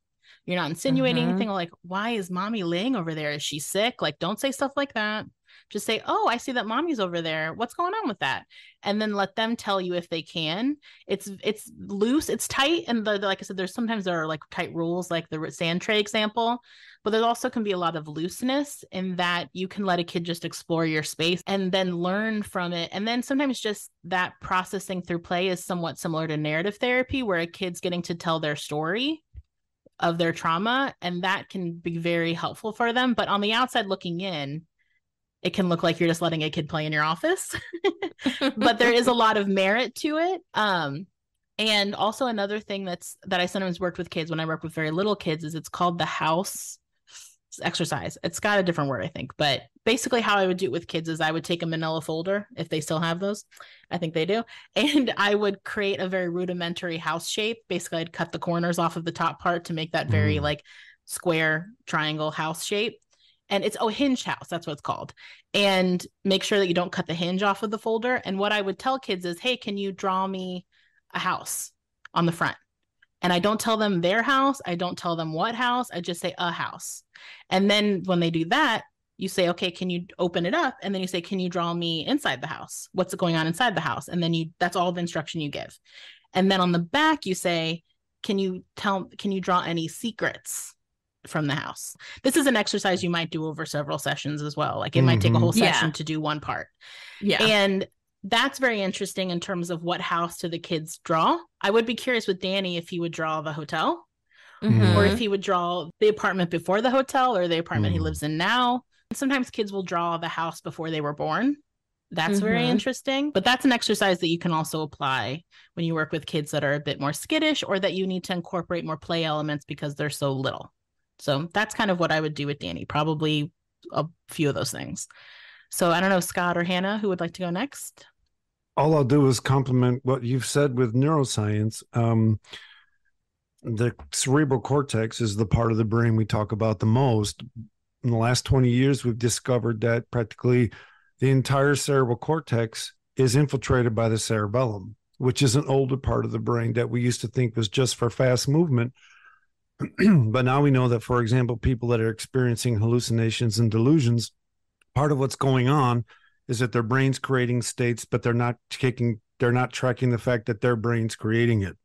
You're not insinuating anything like, why is mommy laying over there? Is she sick? Like, don't say stuff like that. Just say, oh, I see that mommy's over there. What's going on with that? And then let them tell you if they can. It's loose, it's tight. And like I said, there are like tight rules, like the sand tray example, but there also can be a lot of looseness in that you can let a kid just explore your space and then learn from it. And then sometimes just that processing through play is somewhat similar to narrative therapy, where a kid's getting to tell their story of their trauma, and that can be very helpful for them. But on the outside looking in, it can look like you're just letting a kid play in your office, but there is a lot of merit to it. And also another thing that I sometimes worked with kids when I work with very little kids is it's called the house exercise. It's got a different word, I think, but basically how I would do it with kids is I would take a manila folder, if they still have those. I think they do. And I would create a very rudimentary house shape. Basically, I'd cut the corners off of the top part to make that very like square triangle house shape. And it's a hinge house. That's what it's called. And make sure that you don't cut the hinge off of the folder. And what I would tell kids is, hey, can you draw me a house on the front? And I don't tell them their house. I don't tell them what house. I just say a house. And then when they do that, you say, okay, can you open it up? And then you say, can you draw me inside the house? What's going on inside the house? And then that's all the instruction you give. And then on the back, you say, can you draw any secrets from the house? This is an exercise you might do over several sessions as well. Like it might take a whole session to do one part. Yeah. And that's very interesting in terms of what house do the kids draw. I would be curious with Danny if he would draw the hotel or if he would draw the apartment before the hotel or the apartment he lives in now. Sometimes kids will draw the house before they were born. That's very interesting. But that's an exercise that you can also apply when you work with kids that are a bit more skittish or that you need to incorporate more play elements because they're so little. So that's kind of what I would do with Danny, probably a few of those things. So I don't know, Scott or Hannah, who would like to go next? All I'll do is compliment what you've said with neuroscience. The cerebral cortex is the part of the brain we talk about the most. In the last 20 years, we've discovered that practically the entire cerebral cortex is infiltrated by the cerebellum, which is an older part of the brain that we used to think was just for fast movement. But now we know that, for example, people that are experiencing hallucinations and delusions, part of what's going on is that their brain's creating states, but they're not tracking the fact that their brain's creating it.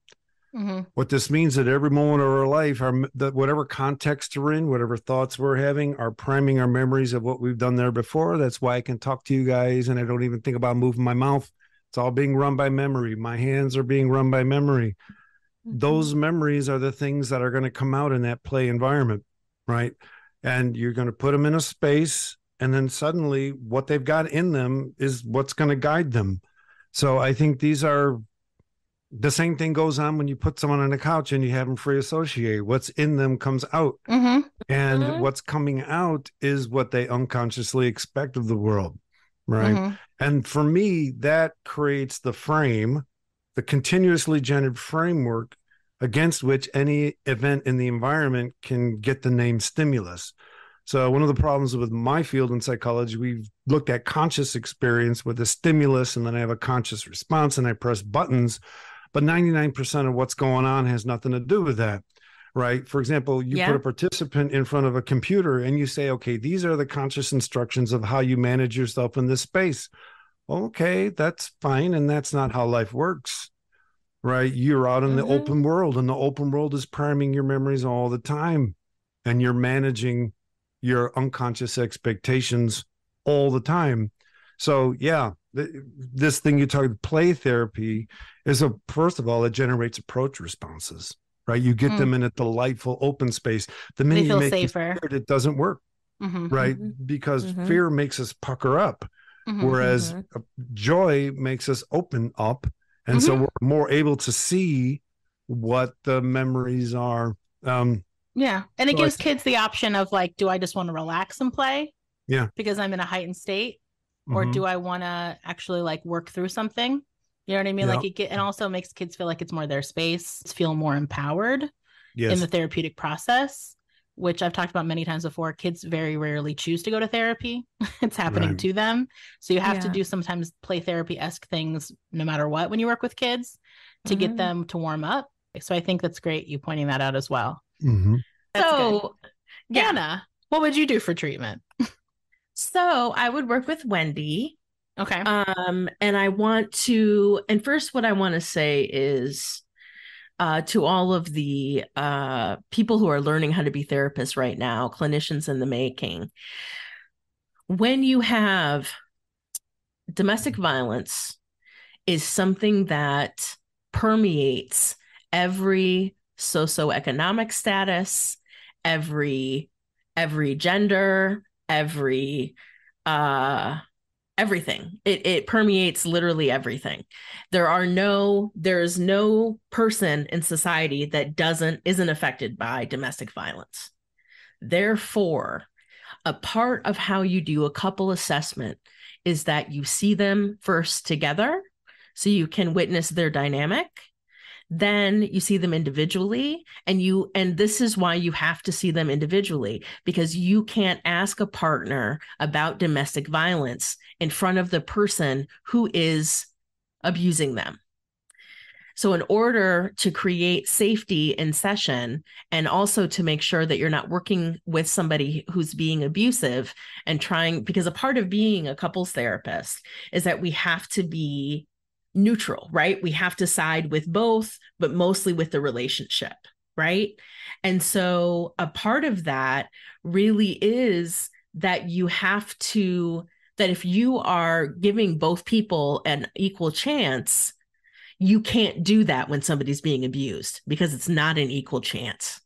What this means that every moment of our life, whatever context we're in, whatever thoughts we're having, are priming our memories of what we've done there before. That's why I can talk to you guys and I don't even think about moving my mouth. It's all being run by memory. My hands are being run by memory. Those memories are the things that are going to come out in that play environment, right? And you're going to put them in a space, and then suddenly what they've got in them is what's going to guide them. So I think the same thing goes on when you put someone on a couch and you have them free associate. What's in them comes out. And what's coming out is what they unconsciously expect of the world, right? And for me, that creates the frame, the continuously generated framework against which any event in the environment can get the name stimulus. So one of the problems with my field in psychology, we've looked at conscious experience with a stimulus, and then I have a conscious response and I press buttons. But 99% of what's going on has nothing to do with that, right? For example, you put a participant in front of a computer and you say, okay, these are the conscious instructions of how you manage yourself in this space. Okay, that's fine. And that's not how life works, right? You're out in the open world, and the open world is priming your memories all the time. And you're managing your unconscious expectations all the time. So yeah, this thing you talk, play therapy, is first of all, it generates approach responses, right? You get them in a delightful open space. The minute you make safer, it doesn't work, right? Because fear makes us pucker up, whereas joy makes us open up. And so we're more able to see what the memories are. Yeah. And it gives kids the option of like, do I just want to relax and play? Yeah. Because I'm in a heightened state. Or do I want to actually like work through something? You know what I mean? Like it also makes kids feel like it's more their space, feel more empowered in the therapeutic process, which I've talked about many times before. Kids very rarely choose to go to therapy. It's happening to them. So you have to do sometimes play therapy-esque things no matter what when you work with kids to get them to warm up. So I think that's great, you pointing that out as well. So, Anna, what would you do for treatment? So I would work with Wendy. Okay. And I want to, and first, what I want to say is to all of the people who are learning how to be therapists right now, clinicians in the making, when you have domestic violence is something that permeates every socioeconomic status, every gender, every everything. It permeates literally everything. There is no person in society that isn't affected by domestic violence. Therefore, a part of how you do a couple assessment is that you see them first together so you can witness their dynamic. Then you see them individually, and this is why you have to see them individually, because you can't ask a partner about domestic violence in front of the person who is abusing them. So in order to create safety in session, and also to make sure that you're not working with somebody who's being abusive and because a part of being a couples therapist is that we have to be neutral, right? We have to side with both, but mostly with the relationship, right? And so a part of that really is that that if you are giving both people an equal chance, you can't do that when somebody's being abused because it's not an equal chance.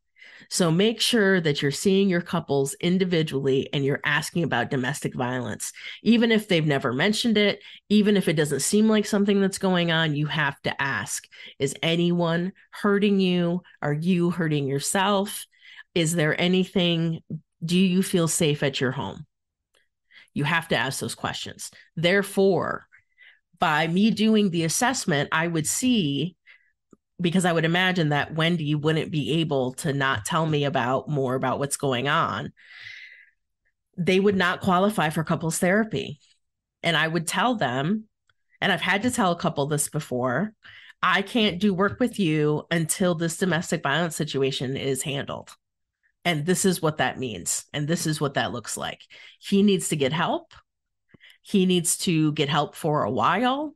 So make sure that you're seeing your couples individually and you're asking about domestic violence. Even if they've never mentioned it, even if it doesn't seem like something that's going on, you have to ask, is anyone hurting you? Are you hurting yourself? Is there anything? Do you feel safe at your home? You have to ask those questions. Therefore, by me doing the assessment, I would see, because I would imagine that Wendy wouldn't be able to not tell me more about what's going on, they would not qualify for couples therapy. And I would tell them, and I've had to tell a couple this before, I can't do work with you until this domestic violence situation is handled. And this is what that means. And this is what that looks like. He needs to get help. He needs to get help for a while.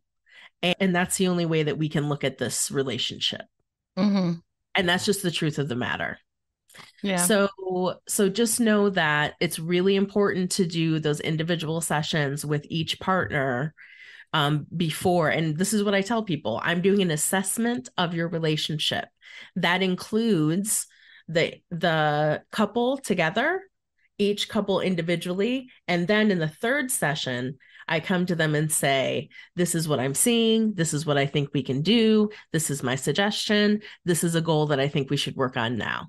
And that's the only way that we can look at this relationship. Mm-hmm. And that's just the truth of the matter. Yeah. So just know that it's really important to do those individual sessions with each partner before. And this is what I tell people. I'm doing an assessment of your relationship. That includes the couple together, each couple individually. And then in the third session, I come to them and say, this is what I'm seeing. This is what I think we can do. This is my suggestion. This is a goal that I think we should work on now.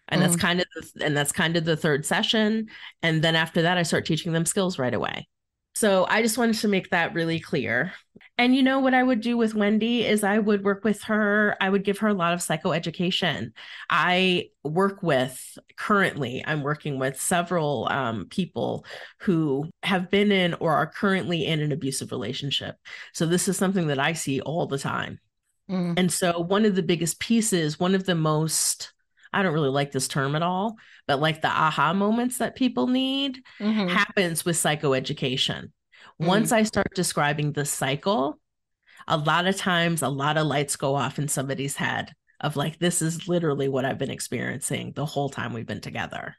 And that's kind of the third session. And then after that, I start teaching them skills right away. So I just wanted to make that really clear. And you know what I would do with Wendy is I would work with her. I would give her a lot of psychoeducation. Currently, I'm working with several people who have been in or are currently in an abusive relationship. So this is something that I see all the time. Mm. And so one of the biggest pieces, one of the most, I don't really like this term at all, but like the aha moments that people need happens with psychoeducation. Once I start describing the cycle, a lot of times, a lot of lights go off in somebody's head of like, this is literally what I've been experiencing the whole time we've been together.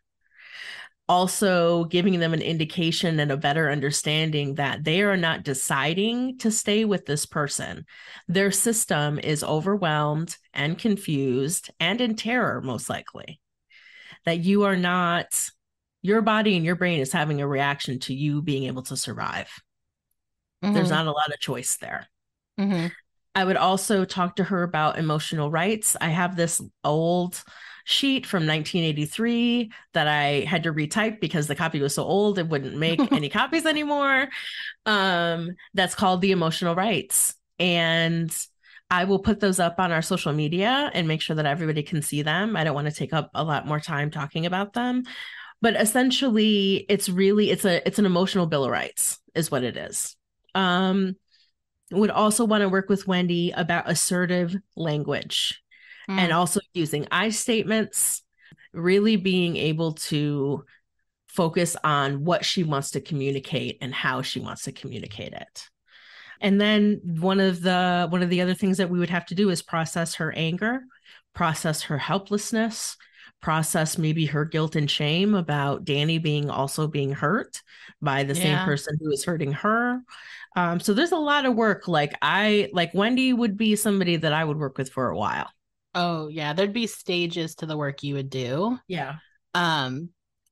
Also giving them an indication and a better understanding that they are not deciding to stay with this person. Their system is overwhelmed and confused and in terror, most likely. That you are not, your body and your brain is having a reaction to you being able to survive. There's not a lot of choice there. I would also talk to her about emotional rights. I have this old sheet from 1983 that I had to retype because the copy was so old it wouldn't make any copies anymore. That's called the emotional rights. And I will put those up on our social media and make sure that everybody can see them. I don't want to take up a lot more time talking about them. But essentially, it's an emotional bill of rights is what it is. Would also want to work with Wendy about assertive language and also using I statements, really being able to focus on what she wants to communicate and how she wants to communicate it. And then one of the other things that we would have to do is process her anger, process her helplessness, process maybe her guilt and shame about Danny being hurt by the same person who is hurting her. So there's a lot of work. Like Wendy would be somebody that I would work with for a while. Oh yeah, there'd be stages to the work you would do. Yeah.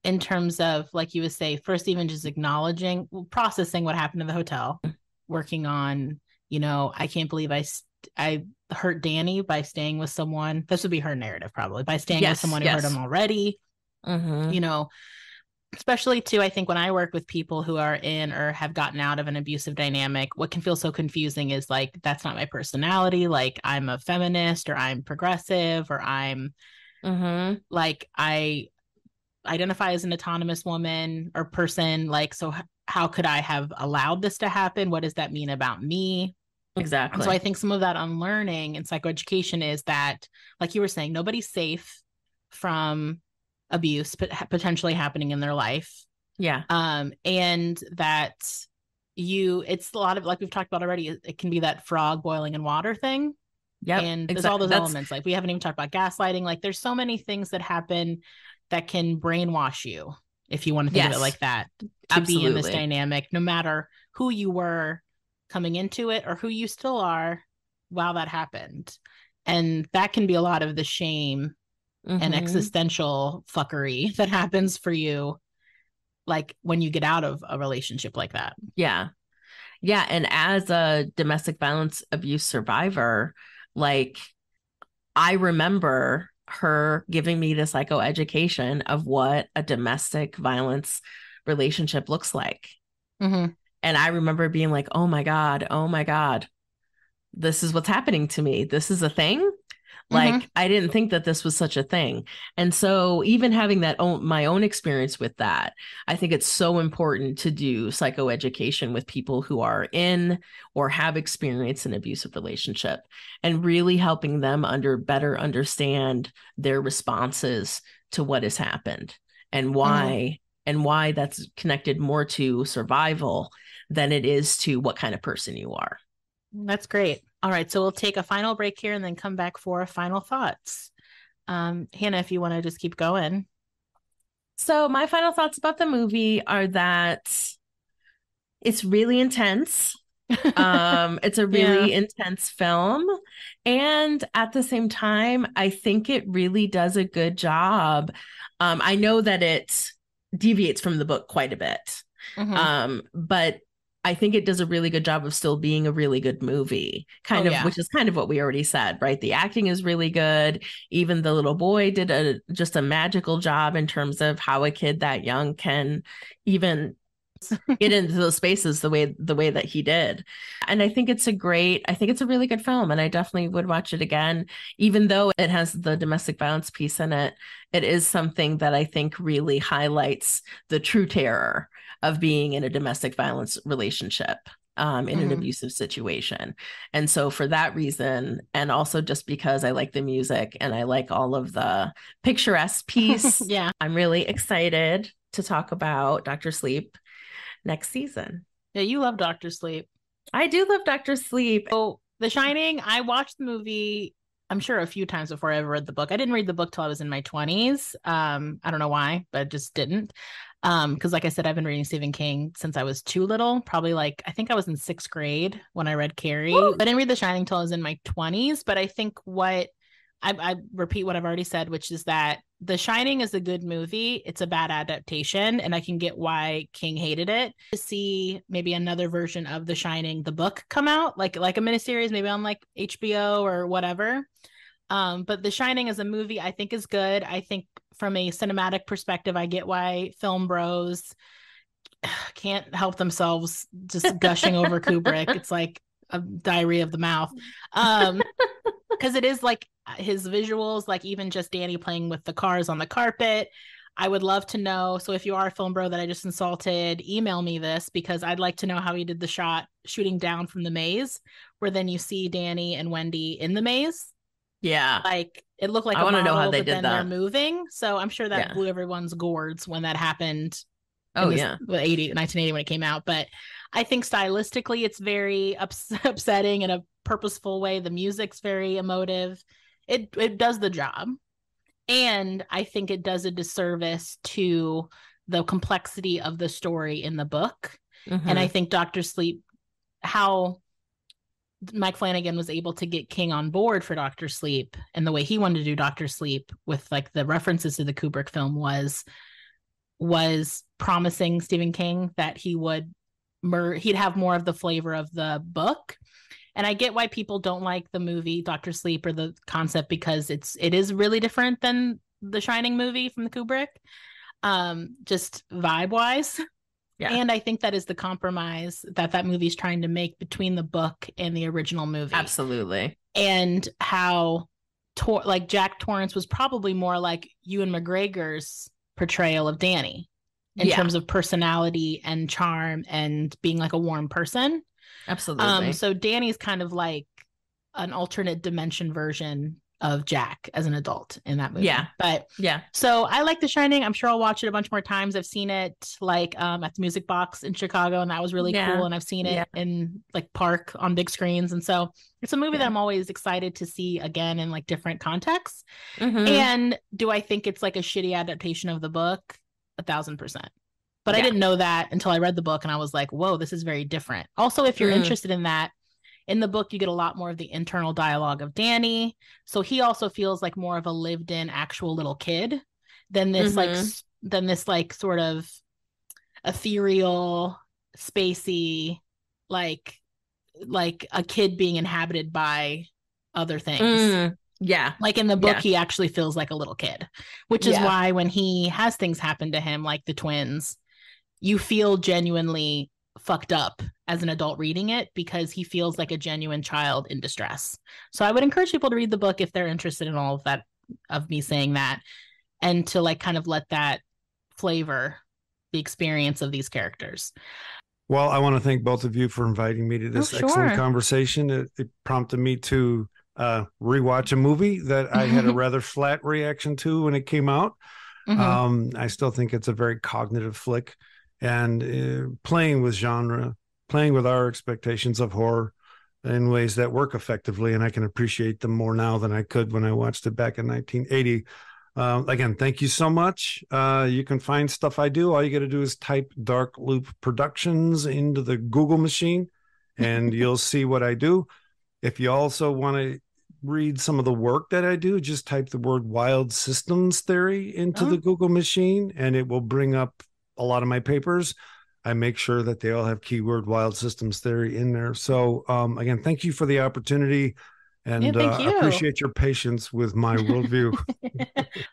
In terms of, like you would say, first even just acknowledging, processing what happened in the hotel, working on, I can't believe I hurt Danny by staying with someone. This would be her narrative probably, by staying with someone who hurt him already. Especially too, I think when I work with people who are in or have gotten out of an abusive dynamic, what can feel so confusing is like, that's not my personality. Like I'm a feminist, or I'm progressive, or I'm like, I identify as an autonomous woman or person. Like, so how could I have allowed this to happen? What does that mean about me? Exactly. So I think some of that unlearning in psychoeducation is that, like you were saying, nobody's safe from abuse potentially happening in their life. Yeah. And that it's a lot of, like we've talked about already, it can be that frog boiling in water thing. Yeah. And there's all those elements. Like we haven't even talked about gaslighting. Like there's so many things that happen that can brainwash you, if you want to think of it like that, to be in this dynamic, no matter who you were coming into it or who you still are while that happened. And that can be a lot of the shame and existential fuckery that happens for you, like when you get out of a relationship like that. Yeah. Yeah. And as a domestic violence abuse survivor, like I remember her giving me the psychoeducation of what a domestic violence relationship looks like. And I remember being like, oh my God, this is what's happening to me. This is a thing. Like, I didn't think that this was such a thing. And so even having my own experience with that, I think it's so important to do psychoeducation with people who are in or have experienced an abusive relationship, and really helping them better understand their responses to what has happened and why that's connected more to survival than it is to what kind of person you are. That's great. All right. So we'll take a final break here and then come back for final thoughts. Hannah, if you want to just keep going. So my final thoughts about the movie are that it's really intense. It's a really intense film. And at the same time, I think it really does a good job. I know that it deviates from the book quite a bit. But I think it does a really good job of still being a really good movie, which is kind of what we already said, right? The acting is really good. Even the little boy did just a magical job in terms of how a kid that young can even get into those spaces the way that he did. And I think it's a really good film, and I definitely would watch it again. Even though it has the domestic violence piece in it, it is something that I think really highlights the true terror of being in a domestic violence relationship, in an abusive situation. And so for that reason, and also just because I like the music and I like all of the picturesque piece, I'm really excited to talk about Dr. Sleep next season. Yeah, you love Dr. Sleep. I do love Dr. Sleep. So The Shining, I watched the movie, I'm sure, a few times before I ever read the book. I didn't read the book till I was in my 20s. I don't know why, but I just didn't. Because like I said, I've been reading Stephen King since I was too little, probably like, I think I was in 6th grade when I read Carrie. I didn't read The Shining till I was in my 20s, but I think what I repeat what I've already said, which is that The Shining is a good movie. It's a bad adaptation, and I can get why King hated it. To see maybe another version of The Shining, the book, come out, like a miniseries, maybe on like HBO or whatever. But The Shining as a movie, I think, is good. I think from a cinematic perspective, I get why film bros can't help themselves just gushing over Kubrick. It's like a diarrhea of the mouth. Because it is like his visuals, like even just Danny playing with the cars on the carpet. I would love to know. So if you are a film bro that I just insulted, email me this, because I'd like to know how he did the shot shooting down from the maze, where then you see Danny and Wendy in the maze. Yeah. Like it looked like I a want to know how model, they but did then that. they're moving. So I'm sure that Yeah. blew everyone's gourds when that happened. Oh, This, yeah. 1980 when it came out. But I think stylistically it's very upsetting in a purposeful way. The music's very emotive. It does the job. And I think it does a disservice to the complexity of the story in the book. Mm-hmm. And I think Dr. Sleep, how Mike Flanagan was able to get King on board for Dr. Sleep and the way he wanted to do Dr. Sleep with like the references to the Kubrick film was promising Stephen King that he'd have more of the flavor of the book. And I get why people don't like the movie Dr. Sleep or the concept, because it is really different than the Shining movie from the Kubrick, just vibe wise. Yeah. And I think that is the compromise that movie is trying to make between the book and the original movie. Absolutely. And how like Jack Torrance was probably more like Ewan McGregor's portrayal of Danny in terms of personality and charm and being like a warm person. Absolutely. So Danny's kind of like an alternate dimension version of Jack as an adult in that movie. Yeah. But yeah. So I like The Shining. I'm sure I'll watch it a bunch more times. I've seen it like at the Music Box in Chicago, and that was really cool. And I've seen it in like Park on big screens. And so it's a movie that I'm always excited to see again in like different contexts. Mm-hmm. And do I think it's like a shitty adaptation of the book? 1,000%. But I didn't know that until I read the book, and I was like, whoa, this is very different. Also, if you're interested in that, in the book, you get a lot more of the internal dialogue of Danny. So he also feels like more of a lived in actual little kid than this like sort of ethereal, spacey, like a kid being inhabited by other things. Yeah. Like in the book, he actually feels like a little kid, which is why when he has things happen to him, like the twins, you feel genuinely fucked up as an adult reading it, because he feels like a genuine child in distress. So I would encourage people to read the book if they're interested in all of that, of me saying that, and to like kind of let that flavor the experience of these characters. Well, I want to thank both of you for inviting me to this excellent conversation. It prompted me to rewatch a movie that I had a rather flat reaction to when it came out. I still think it's a very cognitive flick, and playing with genre, playing with our expectations of horror in ways that work effectively, and I can appreciate them more now than I could when I watched it back in 1980. Again, thank you so much. You can find stuff I do. All you got to do is type Dark Loop Productions into the Google machine, and you'll see what I do. If you also want to read some of the work that I do, just type the word wild systems theory into the Google machine, and it will bring up a lot of my papers. I make sure that they all have keyword wild systems theory in there. So again, thank you for the opportunity, and I appreciate your patience with my worldview.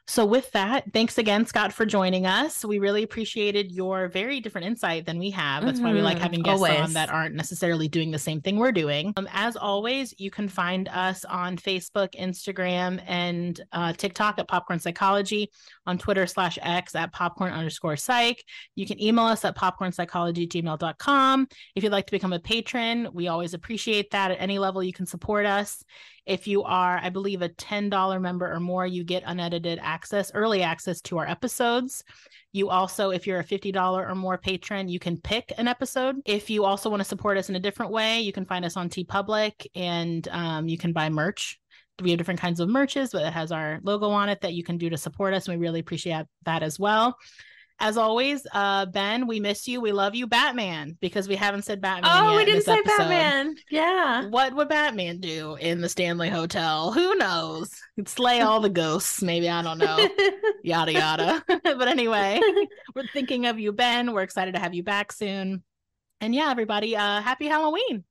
So with that, thanks again, Scott, for joining us. We really appreciated your very different insight than we have. That's why we like having guests on that aren't necessarily doing the same thing we're doing. As always, you can find us on Facebook, Instagram, and TikTok at Popcorn Psychology, on Twitter/X at popcorn_psych. You can email us at popcornpsychology@gmail.com. If you'd like to become a patron, we always appreciate that. At any level, you can support us. If you are, I believe, a $10 member or more, you get unedited access, early access to our episodes. You also, if you're a $50 or more patron, you can pick an episode. If you also want to support us in a different way, you can find us on TeePublic, and you can buy merch. We have different kinds of merches, but it has our logo on it that you can do to support us, and we really appreciate that as well. As always, Ben, we miss you. We love you, Batman, because we haven't said Batman yet. Oh, we didn't say episode. Batman. Yeah. What would Batman do in the Stanley Hotel? Who knows? He'd slay all the ghosts. Maybe, I don't know. Yada, yada. But anyway, we're thinking of you, Ben. We're excited to have you back soon. And yeah, everybody, happy Halloween.